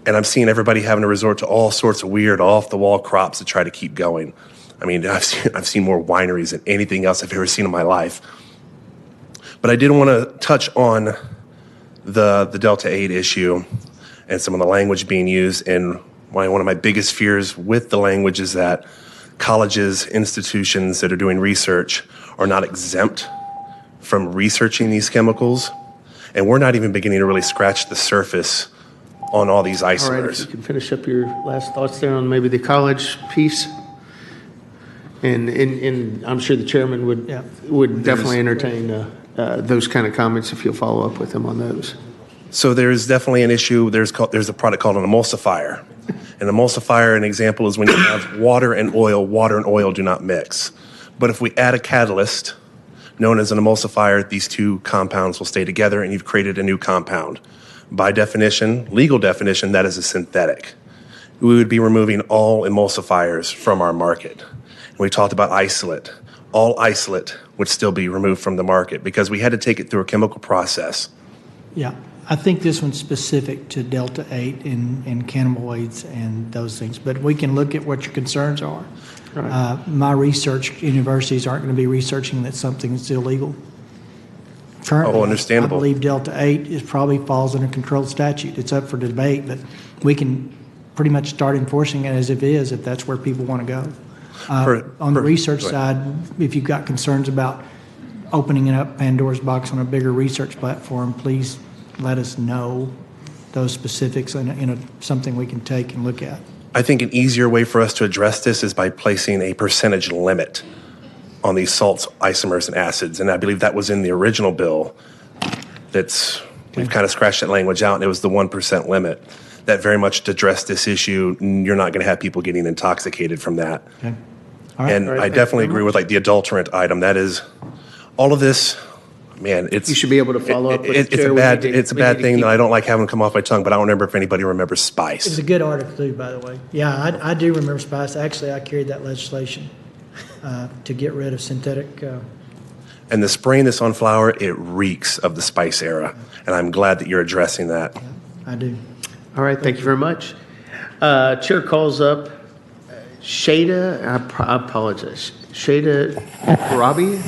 and I'm seeing everybody having to resort to all sorts of weird off-the-wall crops to try to keep going. I mean, I've seen more wineries than anything else I've ever seen in my life. But I did want to touch on the Delta-8 issue and some of the language being used. And one of my biggest fears with the language is that colleges, institutions that are doing research are not exempt from researching these chemicals. And we're not even beginning to really scratch the surface on all these isomers. All right, if you can finish up your last thoughts there on maybe the college piece. And I'm sure the chairman would definitely entertain those kind of comments if you'll follow up with him on those. So there's definitely an issue. There's a product called an emulsifier. An emulsifier, an example, is when you have water and oil do not mix. But if we add a catalyst known as an emulsifier, these two compounds will stay together and you've created a new compound. By definition, legal definition, that is a synthetic. We would be removing all emulsifiers from our market. And we talked about isolate. All isolate would still be removed from the market because we had to take it through a chemical process. Yeah, I think this one's specific to Delta-8 and cannabinoids and those things, but we can look at what your concerns are. My research, universities aren't going to be researching that something is illegal. Currently, understandable. I believe Delta-8 probably falls under controlled statute. It's up for debate, but we can pretty much start enforcing it as it is if that's where people want to go. On the research side, if you've got concerns about opening it up Pandora's box on a bigger research platform, please let us know those specifics in something we can take and look at. I think an easier way for us to address this is by placing a percentage limit on these salts, isomers, and acids. And I believe that was in the original bill. We've kind of scratched that language out, and it was the 1% limit. That very much addressed this issue. You're not going to have people getting intoxicated from that. Okay. All right. And I definitely agree with like the adulterant item. That is, all of this, man, it's... You should be able to follow up with the chair. It's a bad thing that I don't like having come off my tongue, but I don't remember if anybody remembers It's spice. a good article too, by the way. Yeah, I do remember spice. Actually, I carried that legislation to get rid of synthetic. And the spraying this on flour, it reeks of the spice era. And I'm glad that you're addressing that. I do. All right, thank you very much. Chair calls up Shada, I apologize, Shada Rabi?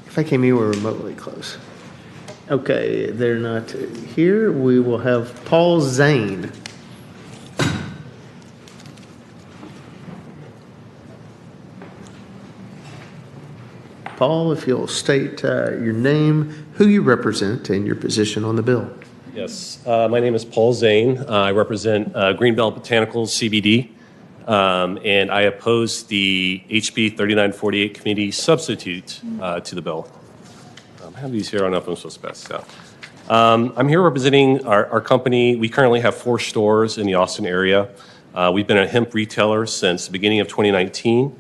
If I came anywhere remotely close. Okay, they're not here. We will have Paul Zane. Paul, if you'll state your name, who you represent, and your position on the bill. Yes, my name is Paul Zane. I represent Greenbelt Botanicals CBD, and I oppose the HB 3948 committee substitute to the bill. I have these here. I don't know if I'm supposed to pass this out. I'm here representing our company. We currently have 4 stores in the Austin area. We've been a hemp retailer since the beginning of 2019.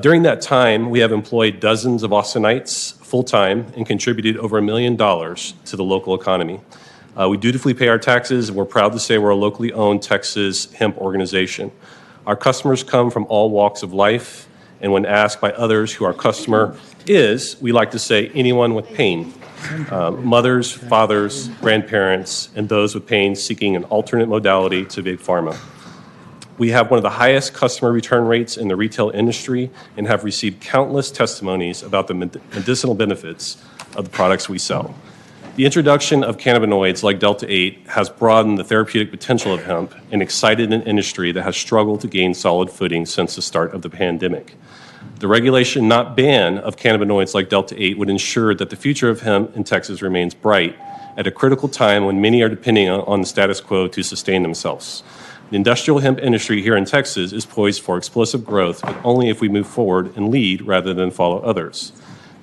During that time, we have employed dozens of Austinites full-time and contributed over $1 million to the local economy. We dutifully pay our taxes, and we're proud to say we're a locally owned Texas hemp organization. Our customers come from all walks of life, and when asked by others who our customer is, we like to say anyone with pain. Mothers, fathers, grandparents, and those with pain seeking an alternate modality to Big Pharma. We have one of the highest customer return rates in the retail industry and have received countless testimonies about the medicinal benefits of the products we sell. The introduction of cannabinoids like Delta-8 has broadened the therapeutic potential of hemp and excited an industry that has struggled to gain solid footing since the start of the pandemic. The regulation, not ban, of cannabinoids like Delta-8 would ensure that the future of hemp in Texas remains bright at a critical time when many are depending on the status quo to sustain themselves. The industrial hemp industry here in Texas is poised for explosive growth, but only if we move forward and lead rather than follow others.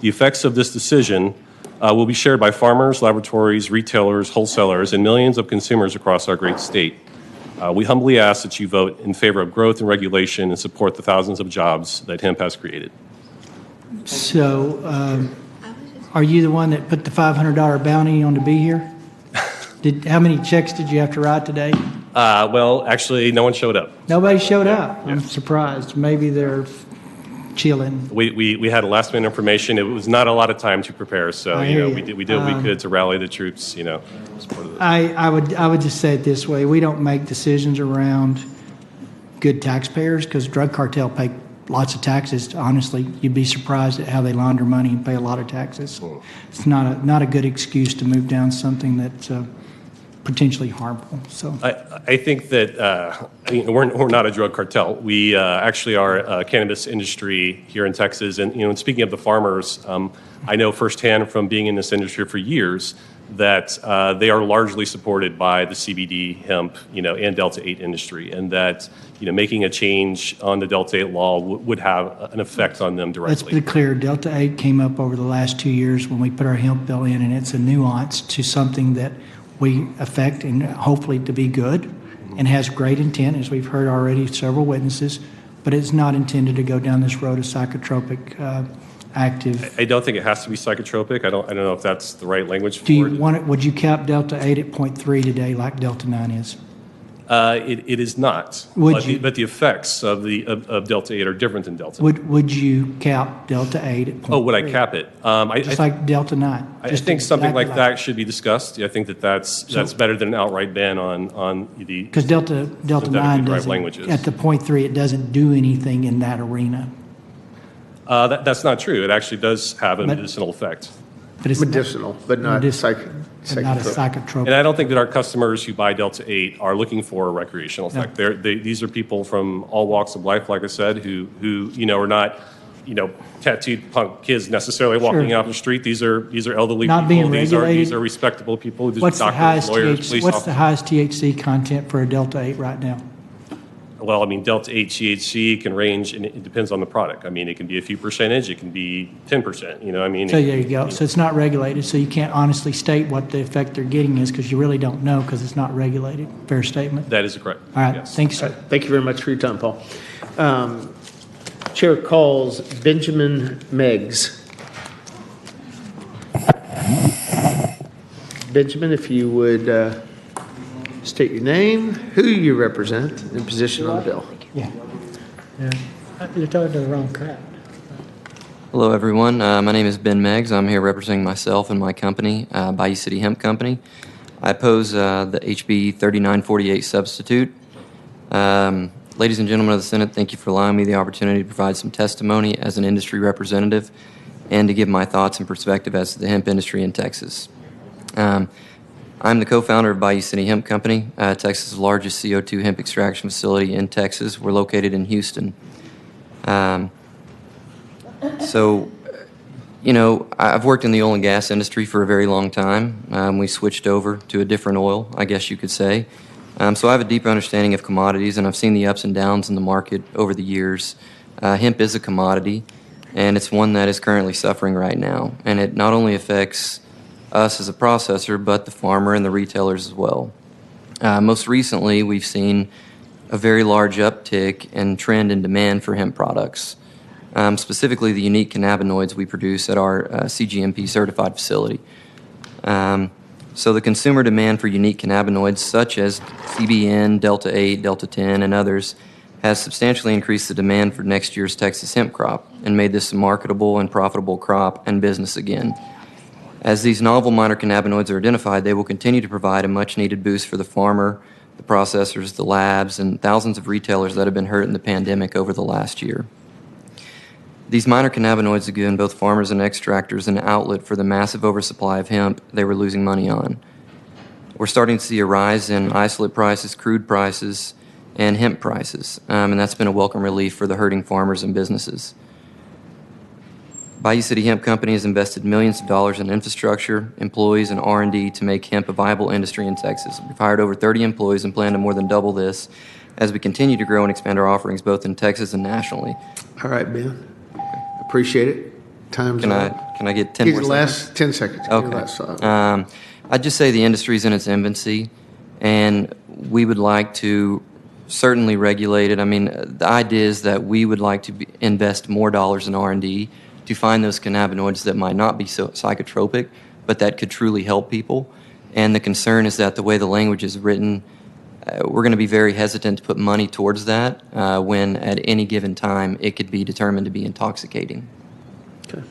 The effects of this decision will be shared by farmers, laboratories, retailers, wholesalers, and millions of consumers across our great state. We humbly ask that you vote in favor of growth and regulation and support the thousands of jobs that hemp has created. So, are you the one that put the $500 bounty on to be here? How many checks did you have to write today? Well, actually, no one showed up. Nobody showed up. I'm surprised. Maybe they're chilling. We had last-minute information. It was not a lot of time to prepare, so I hear we did what we could to rally the troops. I would just say it this way: we don't make decisions around good taxpayers because drug cartel pay lots of taxes. Honestly, you'd be surprised at how they launder money and pay a lot of taxes. It's not a good excuse to move down something that's potentially harmful. So I think that we're not a drug cartel. We actually are a cannabis industry here in Texas. And and speaking of the farmers, I know firsthand from being in this industry for years that they are largely supported by the CBD, hemp, and Delta-8 industry, and that making a change on the Delta-8 law would have an effect on them Let's directly. be clear, Delta-8 came up over the last 2 years when we put our hemp bill in, and it's a nuance to something that we affect and hopefully to be good and has great intent, as we've heard already several witnesses, but it's not intended to go down this road of psychotropic active. I don't think it has to be psychotropic. I don't know if that's the right language for Do you it. want it, would you cap Delta-8 at 0.3 today like Delta-9 is? It is not. Would but you- but the effects of Delta-8 are different than Delta. Would you cap Delta-8 at 0.3? Oh, would I cap it? Just like Delta-9? I Just think something exactly like that should be discussed. I think that's better than an outright ban on the. Because Delta-9 derived doesn't, languages. at the 0.3, it doesn't do anything in that arena. That's not true. It actually does have a But- medicinal effect. But it's Medicinal, but not but not a psychotropic. And I don't think that our customers who buy Delta-8 are looking for a recreational effect. These are people from all walks of life, like I said, who are not, tattooed punk kids necessarily walking Sure. out the street. These are elderly Not people. being These regulated. are respectable people. These What's are the doctors, highest lawyers, police What's the officers. highest THC content for a Delta-8 right now? Well, I mean, Delta-8 THC can range, and it depends on the product. I mean, it can be a few percentage, it can be 10%, I mean. So there you go. So it's not regulated, so you can't honestly state what the effect they're getting is because you really don't know because it's not regulated. Fair statement? That is correct. All right, Yes. thanks, sir. Thank you very much for your time, Paul. Chair calls Benjamin Meggs. Benjamin, if you would state your name, who you represent, and position on the bill. Yeah. You're talking to the wrong crowd. Hello, everyone. My name is Ben Meggs. I'm here representing myself and my company, Bayou City Hemp Company. I oppose the HB 3948 substitute. Ladies and gentlemen of the Senate, thank you for allowing me the opportunity to provide some testimony as an industry representative and to give my thoughts and perspective as to the hemp industry in Texas. I'm the co-founder of Bayou City Hemp Company, Texas' largest CO2 hemp extraction facility in Texas. We're located in Houston. I've worked in the oil and gas industry for a very long time. We switched over to a different oil, I guess you could say. So I have a deep understanding of commodities, and I've seen the ups and downs in the market over the years. Hemp is a commodity, and it's one that is currently suffering right now. And it not only affects us as a processor, but the farmer and the retailers as well. Most recently, we've seen a very large uptick and trend in demand for hemp products, specifically the unique cannabinoids we produce at our CGMP certified facility. So the consumer demand for unique cannabinoids such as CBN, Delta-8, Delta-10, and others has substantially increased the demand for next year's Texas hemp crop and made this a marketable and profitable crop and business again. As these novel minor cannabinoids are identified, they will continue to provide a much-needed boost for the farmer, the processors, the labs, and thousands of retailers that have been hurt in the pandemic over the last year. These minor cannabinoids have given both farmers and extractors an outlet for the massive oversupply of hemp they were losing money on. We're starting to see a rise in isolate prices, crude prices, and hemp prices, and that's been a welcome relief for the hurting farmers and businesses. Bayou City Hemp Company has invested millions of dollars in infrastructure, employees, and R&D to make hemp a viable industry in Texas. We've hired over 30 employees and plan to more than double this as we continue to grow and expand our offerings both in Texas and nationally. All right, Ben. Appreciate it. Time's up. Can I get 10 Give more the seconds? last 10 seconds. Give the Okay. last thought. I'd just say the industry's in its infancy, and we would like to certainly regulate it. I mean, the idea is that we would like to invest more dollars in R&D to find those cannabinoids that might not be so psychotropic, but that could truly help people. And the concern is that the way the language is written, we're going to be very hesitant to put money towards that when at any given time it could be determined to be intoxicating. Okay.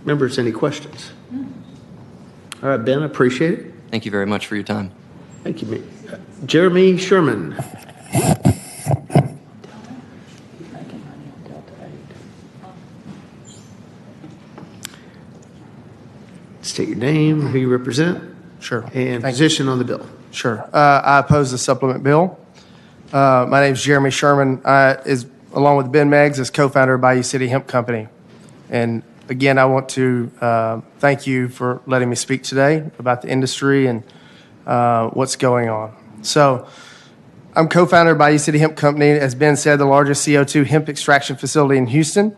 Members, any questions? All right, Ben, appreciate it. Thank you very much for your time. Thank you. Jeremy Sherman. State your name, who you represent, Sure. and Thank you. position on the bill. Sure. I oppose the supplement bill. My name is Jeremy Sherman. Along with Ben Meggs, as co-founder of Bayou City Hemp Company. And again, I want to thank you for letting me speak today about the industry and what's going on. So I'm co-founder of Bayou City Hemp Company, as Ben said, the largest CO2 hemp extraction facility in Houston.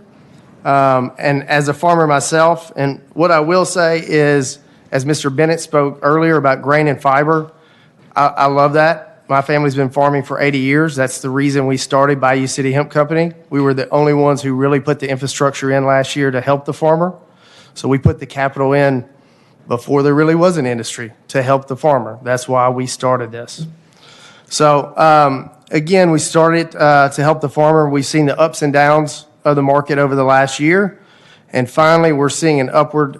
And as a farmer myself, and what I will say is, as Mr. Bennett spoke earlier about grain and fiber, I love that. My family's been farming for 80 years. That's the reason we started Bayou City Hemp Company. We were the only ones who really put the infrastructure in last year to help the farmer. So we put the capital in before there really was an industry to help the farmer. That's why we started this. So again, we started to help the farmer. We've seen the ups and downs of the market over the last year. And finally, we're seeing an upward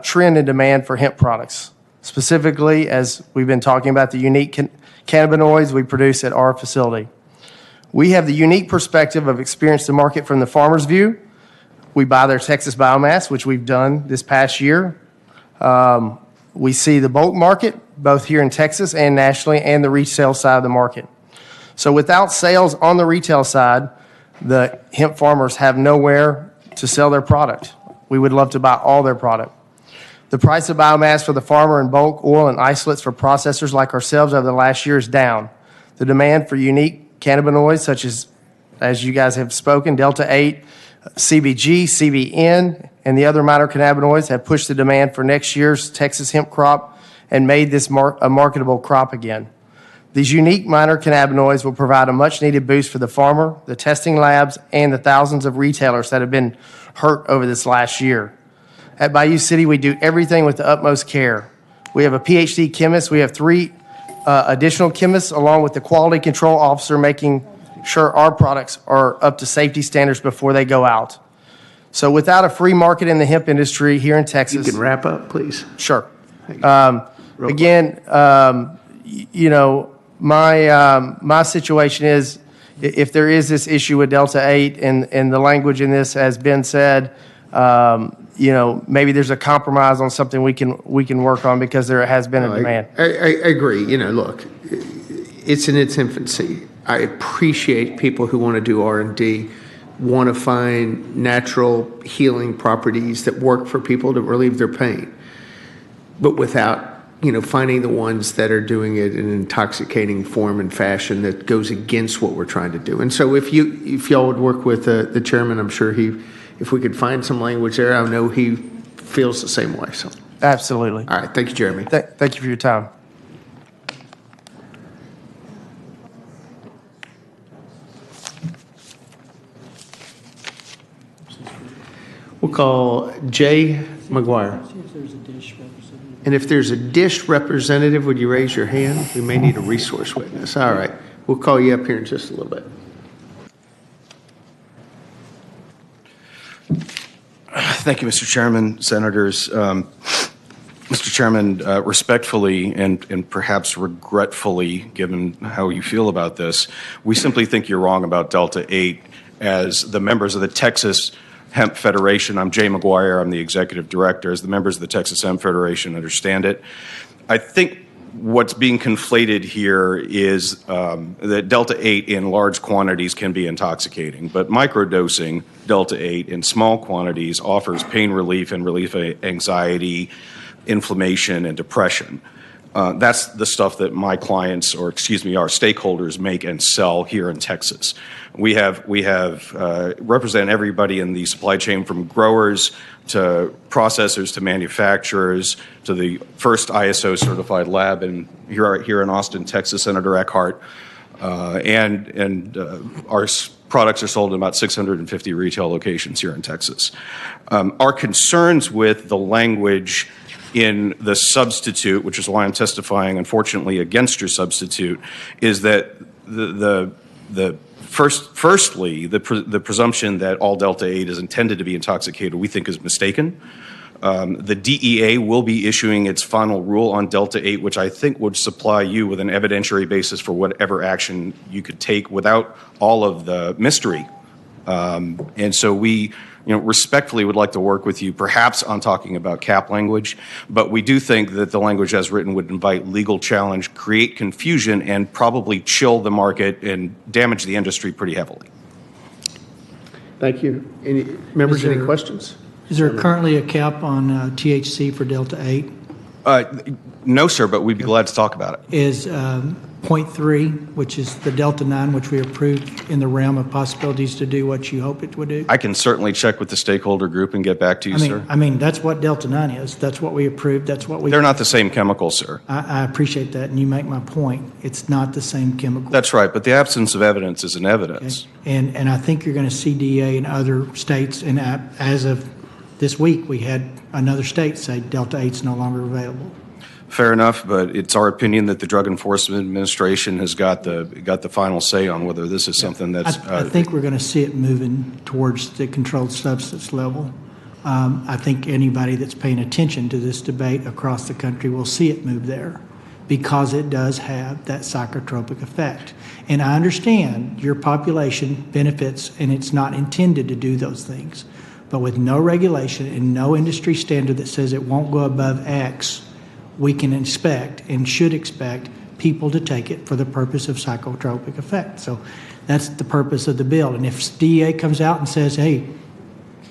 trend in demand for hemp products. Specifically, as we've been talking about, the unique cannabinoids we produce at our facility. We have the unique perspective of experience the market from the farmer's view. We buy their Texas biomass, which we've done this past year. We see the bulk market, both here in Texas and nationally, and the retail side of the market. So without sales on the retail side, the hemp farmers have nowhere to sell their product. We would love to buy all their product. The price of biomass for the farmer in bulk, oil, and isolates for processors like ourselves over the last year is down. The demand for unique cannabinoids, such as you guys have spoken, Delta-8, CBG, CBN, and the other minor cannabinoids have pushed the demand for next year's Texas hemp crop and made this a marketable crop again. These unique minor cannabinoids will provide a much-needed boost for the farmer, the testing labs, and the thousands of retailers that have been hurt over this last year. At Bayou City, we do everything with the utmost care. We have a PhD chemist. We have 3 additional chemists, along with the quality control officer, making sure our products are up to safety standards before they go out. So without a free market in the hemp industry here in Texas... You can wrap up, please. Sure. Again, you know, my situation is, if there is this issue with Delta-8 and the language in this has been said, you know, maybe there's a compromise on something we can work on, because there has been a demand. I agree. You know, look, it's in its infancy. I appreciate people who want to do R&D, want to find natural healing properties that work for people to relieve their pain, but without, you know, finding the ones that are doing it in an intoxicating form and fashion that goes against what we're trying to do. And so if y'all would work with the chairman, I'm sure if we could find some language there, I know he feels the same way. So absolutely. All right. Thank you, Jeremy. Thank you for your time. We'll call Jay McGuire. And if there's a dish representative, would you raise your hand? We may need a resource witness. All right. We'll call you up here in just a little bit. Thank you, Mr. Chairman, Senators. Mr. Chairman, respectfully and perhaps regretfully, given how you feel about this, we simply think you're wrong about Delta-8. As the members of the Texas Hemp Federation, I'm Jay McGuire, I'm the executive director. As the members of the Texas Hemp Federation understand it, I think what's being conflated here is that Delta-8 in large quantities can be intoxicating, but microdosing Delta-8 in small quantities offers pain relief and relief of anxiety, inflammation, and depression. That's the stuff that my clients, or excuse me, our stakeholders make and sell here in Texas. We have represent everybody in the supply chain, from growers to processors to manufacturers to the first ISO certified lab here in Austin, Texas, Senator Eckhart, and our products are sold in about 650 retail locations here in Texas. Our concerns with the language in the substitute, which is why I'm testifying, unfortunately, against your substitute, is that firstly, the presumption that all Delta-8 is intended to be intoxicated, we think is mistaken. The DEA will be issuing its final rule on Delta-8, which I think would supply you with an evidentiary basis for whatever action you could take without all of the mystery. And so we, respectfully would like to work with you, perhaps on talking about cap language, but we do think that the language as written would invite legal challenge, create confusion, and probably chill the market and damage the industry pretty heavily. Thank you. Any members, any questions? Is there currently a cap on THC for Delta-8? No, sir, but we'd be glad to talk about it. Is .3, which is the Delta-9, which we approved in the realm of possibilities to do what you hope it would do? I can certainly check with the stakeholder group and get back to you, sir. I mean, that's what Delta-9 is. That's what we approved. That's what we. They're not the same chemical, sir. I appreciate that, and you make my point. It's not the same chemical. That's right, but the absence of evidence is an evidence. And I think you're going to see DEA in other states, and as of this week, we had another state say Delta-8 is no longer available. Fair enough, but it's our opinion that the Drug Enforcement Administration has got the final say on whether this is something that's. I think we're going to see it moving towards the controlled substance level. I think anybody that's paying attention to this debate across the country will see it move there because it does have that psychotropic effect. And I understand your population benefits, and it's not intended to do those things. But with no regulation and no industry standard that says it won't go above X, we can expect and should expect people to take it for the purpose of psychotropic effect. So that's the purpose of the bill. And if DEA comes out and says, hey,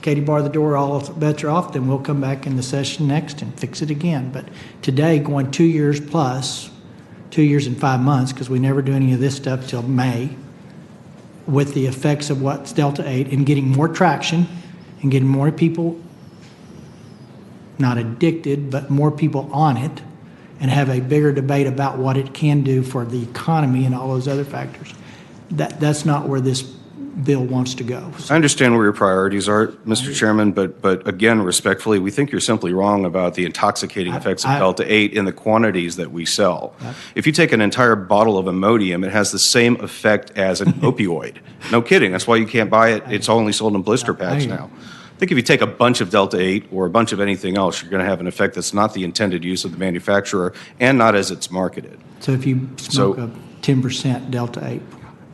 Katie bar the door, all bets are off, then we'll come back in the session next and fix it again. But today, going 2 years plus, 2 years and 5 months, because we never do any of this stuff till May, with the effects of what's Delta-8 and getting more traction and getting more people not addicted, but more people on it, and have a bigger debate about what it can do for the economy and all those other factors. That's not where this bill wants to go. I understand where your priorities are, Mr. Chairman, but again, respectfully, we think you're simply wrong about the intoxicating effects of Delta-8 in the quantities that we sell. If you take an entire bottle of Imodium, it has the same effect as an opioid. No kidding. That's why you can't buy it. It's only sold in blister packs now. I think if you take a bunch of Delta-8 or a bunch of anything else, you're going to have an effect that's not the intended use of the manufacturer and not as it's marketed. So if you smoke a 10% Delta-8.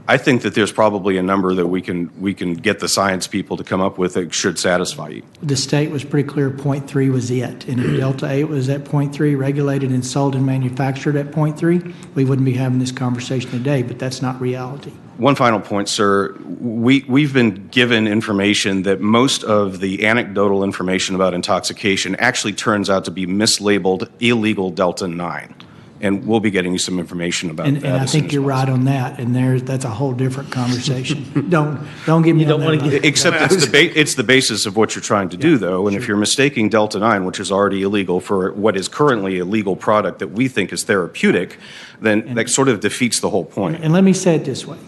I think that there's probably a number that we can get the science people to come up with that should satisfy you. The state was pretty clear .3 was it. And if Delta-8 was at .3, regulated and sold and manufactured at .3, we wouldn't be having this conversation today, but that's not reality. One final point, sir. We've been given information that most of the anecdotal information about intoxication actually turns out to be mislabeled illegal Delta-9. And we'll be getting you some information about that. And I think you're right on that. And that's a whole different conversation. Don't get me on that. Except it's the basis of what you're trying to do, though. And if you're mistaking Delta-9, which is already illegal, for what is currently a legal product that we think is therapeutic, then that sort of defeats the whole point. And let me say it this way.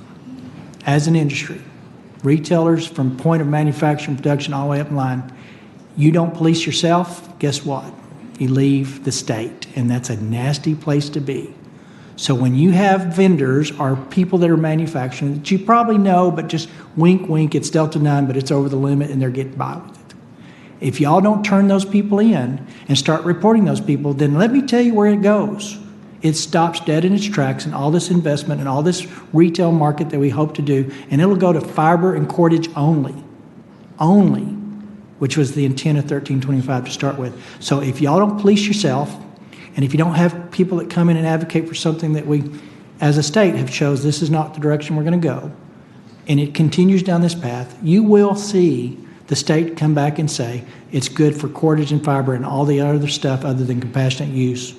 As an industry, retailers from point of manufacturing, production, all the way up in line, you don't police yourself, guess what? You leave the state, and that's a nasty place to be. So when you have vendors or people that are manufacturing that you probably know, but just wink, wink, it's Delta-9, but it's over the limit, and they're getting by with it. If y'all don't turn those people in and start reporting those people, then let me tell you where it goes. It stops dead in its tracks, and all this investment and all this retail market that we hope to do, and it'll go to fiber and cordage only, which was the intent of 1325 to start with. So if y'all don't police yourself, and if you don't have people that come in and advocate for something that we, as a state, have chose this is not the direction we're going to go, and it continues down this path, you will see the state come back and say it's good for cordage and fiber and all the other stuff other than compassionate use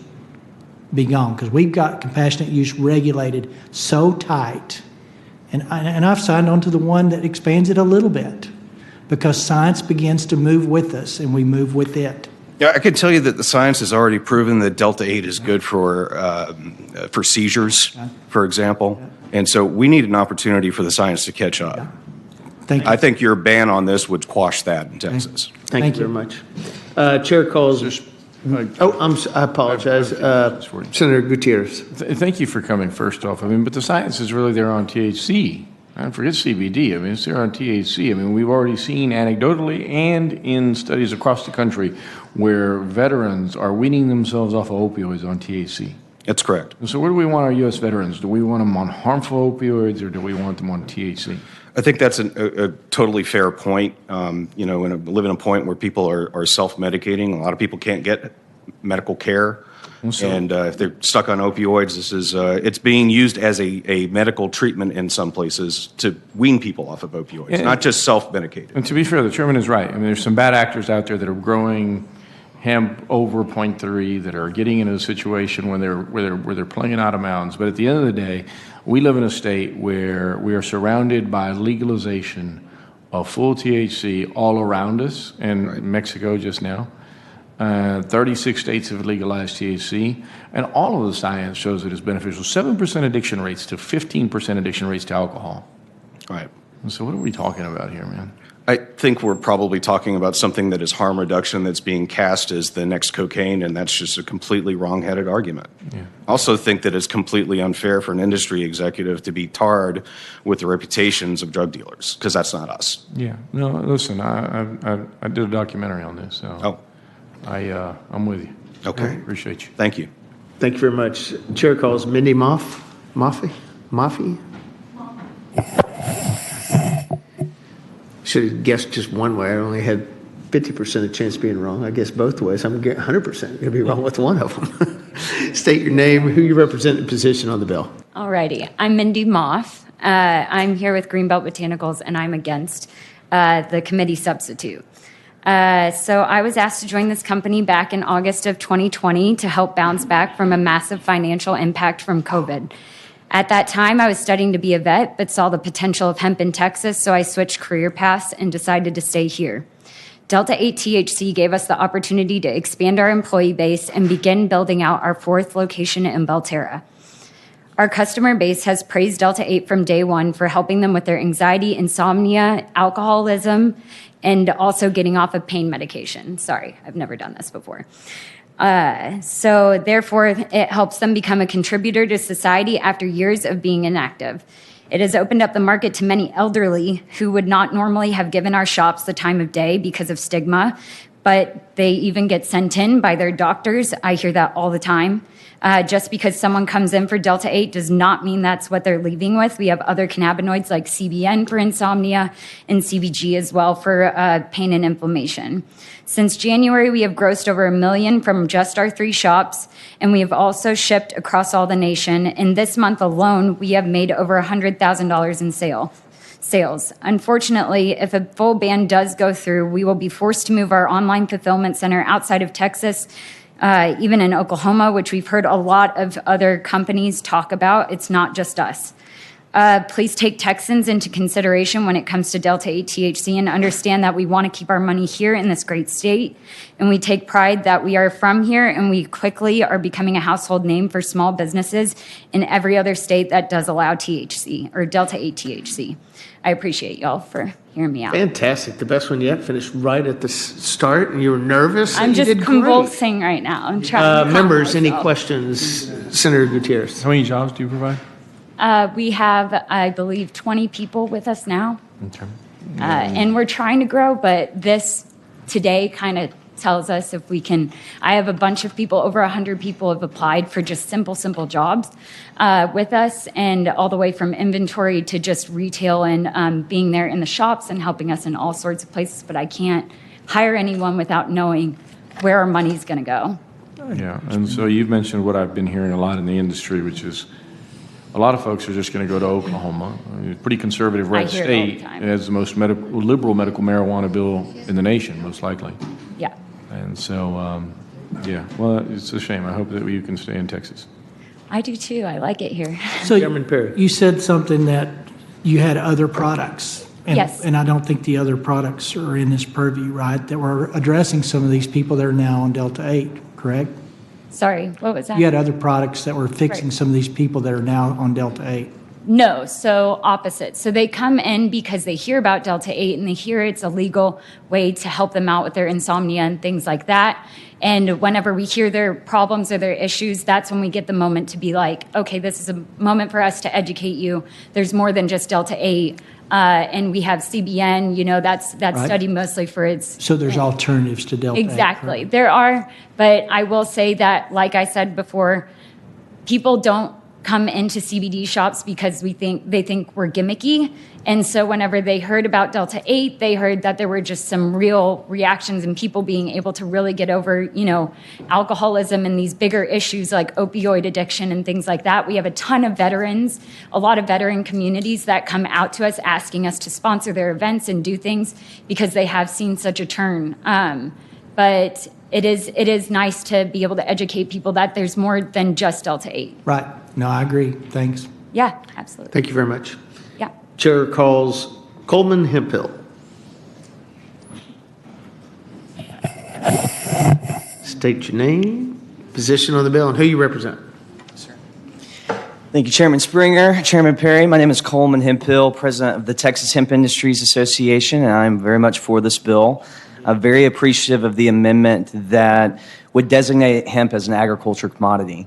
be gone, because we've got compassionate use regulated so tight. And I've signed on to the one that expands it a little bit, because science begins to move with us and we move with it. Yeah, I can tell you that the science has already proven that Delta-8 is good for seizures, for example. And so we need an opportunity for the science to catch up. Thank you. I think your ban on this would quash that in Texas. Thank you very much. Chair calls. I apologize. Senator Gutierrez. Thank you for coming, first off. I mean, but the science is really there on THC. I don't forget CBD. I mean, it's there on THC. I mean, we've already seen anecdotally and in studies across the country where veterans are weaning themselves off of opioids on THC. That's correct. And so what do we want our U.S. veterans? Do we want them on harmful opioids, or do we want them on THC? I think that's a totally fair point. You know, live in a point where people are self-medicating. A lot of people can't get medical care. And if they're stuck on opioids, this is it's being used as a medical treatment in some places to wean people off of opioids, not just self-medicated. And to be fair, the chairman is right. I mean, there's some bad actors out there that are growing hemp over 0.3 that are getting into a situation where they're playing out of bounds. But at the end of the day, we live in a state where we are surrounded by legalization of full THC all around us, and Mexico just now. 36 states have legalized THC, and all of the science shows it is beneficial. 7% addiction rates to 15% addiction rates to alcohol. Right. And so what are we talking about here, man? I think we're probably talking about something that is harm reduction that's being cast as the next cocaine, and that's just a completely wrong-headed argument. Yeah. I also think that it's completely unfair for an industry executive to be tarred with the reputations of drug dealers, because that's not us. Yeah. No, listen, I did a documentary on this, so I'm with you. Okay. Appreciate you. Thank you. Thank you very much. Chair calls Mindy Maffei. Should have guessed just one way. I only had 50% of chance of being wrong. I guess both ways. I'm 100% going to be wrong with one of them. State your name, who you represent, and position on the bill. All righty. I'm Mindy Moth. I'm here with Greenbelt Botanicals, and I'm against the committee substitute. So I was asked to join this company back in August of 2020 to help bounce back from a massive financial impact from COVID. At that time, I was studying to be a vet, but saw the potential of hemp in Texas, so I switched career paths and decided to stay here. Delta-8 THC gave us the opportunity to expand our employee base and begin building out our 4th location in Belterra. Our customer base has praised Delta-8 from day one for helping them with their anxiety, insomnia, alcoholism, and also getting off of pain medication. Sorry, I've never done this before. So therefore, it helps them become a contributor to society after years of being inactive. It has opened up the market to many elderly who would not normally have given our shops the time of day because of stigma, but they even get sent in by their doctors. I hear that all the time. Just because someone comes in for Delta-8 does not mean that's what they're leaving with. We have other cannabinoids like CBN for insomnia and CBG as well for pain and inflammation. Since January, we have grossed over $1 million from just our 3 shops, and we have also shipped across all the nation. And this month alone, we have made over $100,000 in sales. Unfortunately, if a full ban does go through, we will be forced to move our online fulfillment center outside of Texas, even in Oklahoma, which we've heard a lot of other companies talk about. It's not just us. Please take Texans into consideration when it comes to Delta-8 THC and understand that we want to keep our money here in this great state. And we take pride that we are from here, and we quickly are becoming a household name for small businesses in every other state that does allow THC or Delta-8 THC. I appreciate y'all for hearing me out. Fantastic. The best one yet. Finished right at the start, and you were nervous. I'm just convulsing right now. I'm trying to members, calm any myself. questions? Senator Gutierrez. How many jobs do you provide? We have, I believe, 20 people with us now. Okay. And we're trying to grow, but this today kind of tells us if we can. I have a bunch of people, over 100 people have applied for just simple jobs with us, and all the way from inventory to just retail and being there in the shops and helping us in all sorts of places. But I can't hire anyone without knowing where our money's going to go. Yeah, and so you've mentioned what I've been hearing a lot in the industry, which is a lot of folks are just going to go to Oklahoma, a pretty conservative red hear it all the state. time. It has the most liberal medical marijuana bill in the nation, most likely. Yeah. And so, yeah, well, it's a shame. I hope that you can stay in Texas. I do too. I like it here. So Chairman Perry. you said something that you had other products. And, Yes. And I don't think the other products are in this purview, right? That we're addressing some of these people that are now on Delta-8, correct? Sorry, what was that? You had other products that were fixing Right. some of these people that are now on Delta-8. No, so opposite. So they come in because they hear about Delta-8 and they hear it's a legal way to help them out with their insomnia and things like that. And whenever we hear their problems or their issues, that's when we get the moment to be like, okay, this is a moment for us to educate you. There's more than just Delta-8. And we have CBN, that's Right. studied mostly for its... So there's alternatives to Delta-8. Exactly. correct? There are, but I will say that, like I said before, people don't come into CBD shops because they think we're gimmicky. And so whenever they heard about Delta-8, they heard that there were just some real reactions and people being able to really get over, alcoholism and these bigger issues like opioid addiction and things like that. We have a ton of veterans, a lot of veteran communities that come out to us asking us to sponsor their events and do things because they have seen such a turn. but it is nice to be able to educate people that there's more than just Delta-8. Right. No, I agree. Thanks. Yeah, absolutely. Thank you very much. Yeah. Chair calls Coleman, Hemphill. State your name, position on the bill, and who you represent. Thank you, Chairman Springer, Chairman Perry. My name is Coleman Hemphill, President of the Texas Hemp Industries Association, and I'm very much for this bill. I'm very appreciative of the amendment that would designate hemp as an agriculture commodity.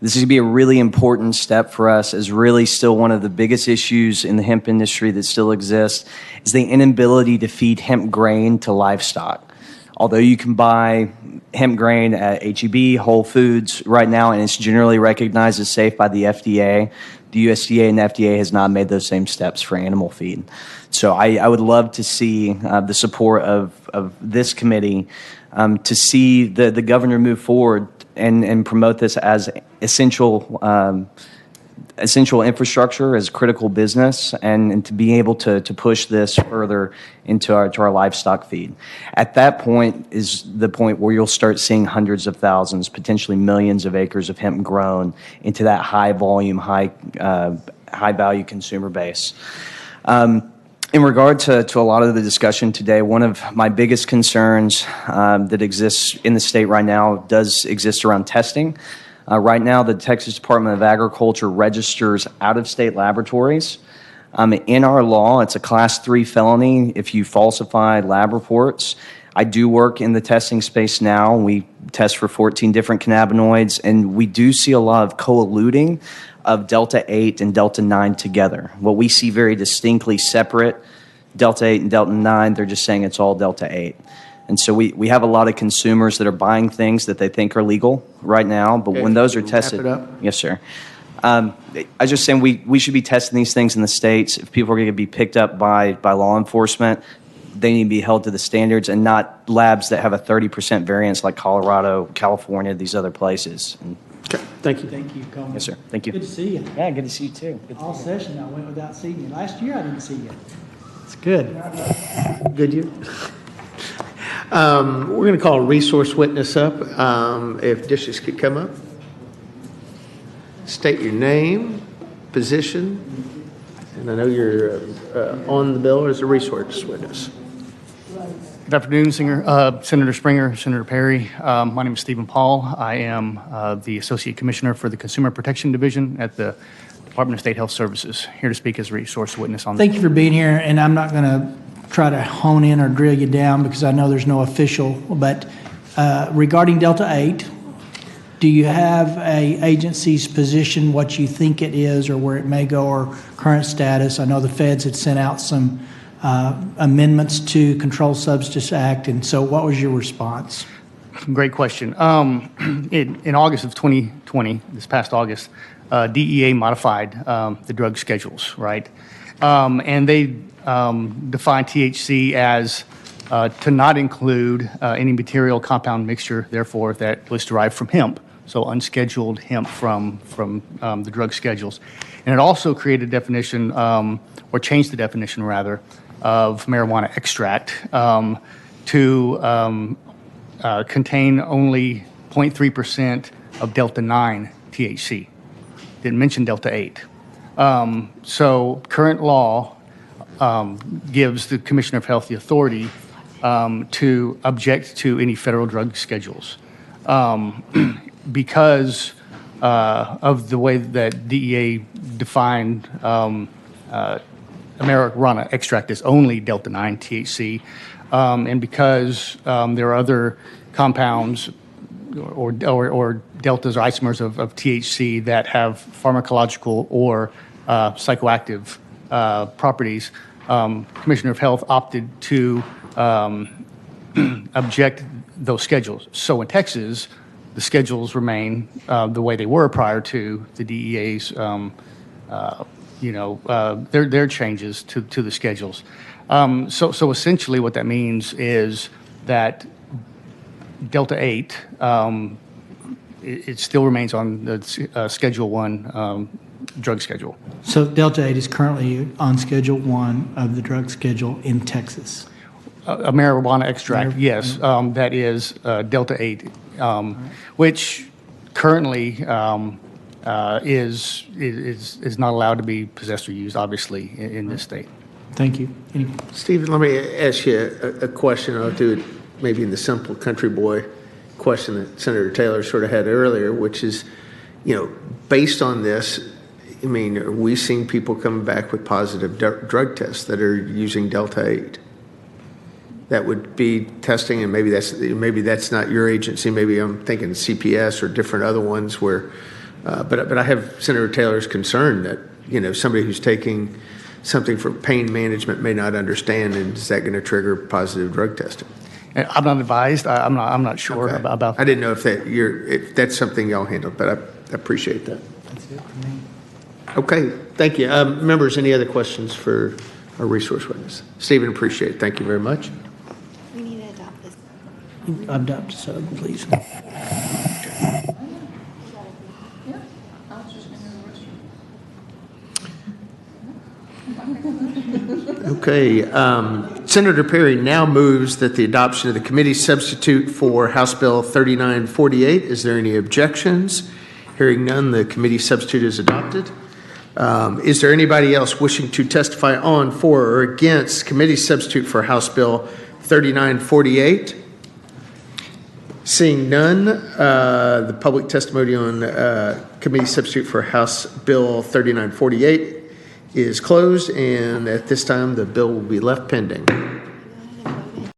This is going to be a really important step for us, as really still one of the biggest issues in the hemp industry that still exists is the inability to feed hemp grain to livestock. Although you can buy hemp grain at H-E-B, Whole Foods right now, and it's generally recognized as safe by the FDA, the USDA and the FDA has not made those same steps for animal feed. So I would love to see the support of this committee to see the governor move forward and promote this as essential infrastructure, as critical business, and to be able to push this further into our livestock feed. At that point is the point where you'll start seeing hundreds of thousands, potentially millions of acres of hemp grown into that high volume, high value consumer base. In regard to a lot of the discussion today, one of my biggest concerns that exists in the state right now does exist around testing. Right now, the Texas Department of Agriculture registers out-of-state laboratories. In our law, it's a Class 3 felony if you falsify lab reports. I do work in the testing space now. We test for 14 different cannabinoids, and we do see a lot of co-eluting of Delta-8 and Delta-9 together. What we see very distinctly separate, Delta-8 and Delta-9, they're just saying it's all Delta-8. And so we have a lot of consumers that are buying things that they think are legal right now, but when those are tested, yes, sir. I was just saying we should be testing these things in the states. If people are going to be picked up by law enforcement, they need to be held to the standards and not labs that have a 30% variance like Colorado, California, these other places. Okay, thank you. Thank you, Coleman. Yes, sir. Thank you. Good to see you. Yeah, good to see you too. All session I went without seeing you. Last year I didn't see you. It's good. Good year. We're going to call a resource witness up. If dishes could come up. State your name, position, and I know you're on the bill as a resource witness. Good afternoon, Senator Springer, Senator Perry. My name is Stephen Paul. I am the Associate Commissioner for the Consumer Protection Division at the Department of State Health Services, here to speak as a resource witness on Thank you for being here, and I'm not going to try to hone in or drill you down because I know there's no official, but regarding Delta-8, do you have a agency's position, what you think it is or where it may go or current status? I know the feds had sent out some amendments to Controlled Substance Act, and so what was your response? Great question. In August of 2020, this past August, DEA modified the drug schedules, right? And they defined THC as to not include any material compound mixture, therefore, that was derived from hemp, so unscheduled hemp from the drug schedules. And it also created a definition, or changed the definition, rather, of marijuana extract to contain only 0.3% of Delta-9 THC. Didn't mention Delta-8. So current law gives the Commissioner of Health the authority to object to any federal drug schedules. Because of the way that DEA defined marijuana extract as only Delta-9 THC, and because there are other compounds or deltas or isomers of THC that have pharmacological or psychoactive properties, Commissioner of Health opted to object those schedules. So in Texas, the schedules remain the way they were prior to the DEA's, their changes to the schedules. So essentially, what that means is that Delta-8, it still remains on the Schedule 1 drug schedule. So Delta-8 is currently on Schedule 1 of the drug schedule in Texas. A marijuana extract, yes, that is Delta-8, which currently is not allowed to be possessed or used, obviously, in this state. Thank you. Stephen, let me ask you a question. I'll do it maybe in the simple country boy question that Senator Taylor sort of had earlier, which is, based on this, I mean, are we seeing people coming back with positive drug tests that are using Delta-8? That would be testing, and maybe that's not your agency. Maybe I'm thinking CPS or different other ones where, but I have Senator Taylor's concern that somebody who's taking something for pain management may not understand, and is that going to trigger positive drug testing? I'm not advised. I'm not sure Okay. about. I didn't know if that's something y'all handle, but I appreciate that. That's it for me. Okay, thank you. Members, any other questions for our resource witness? Stephen, appreciate it. Thank you very much. We need to adopt this. Adopt a sub, please. Okay, Senator Perry now moves that the adoption of the committee substitute for House Bill 3948. Is there any objections? Hearing none, the committee substitute is adopted. Is there anybody else wishing to testify on, for, or against committee substitute for House Bill 3948? Seeing none, the public testimony on committee substitute for House Bill 3948 is closed, and at this time, the bill will be left pending.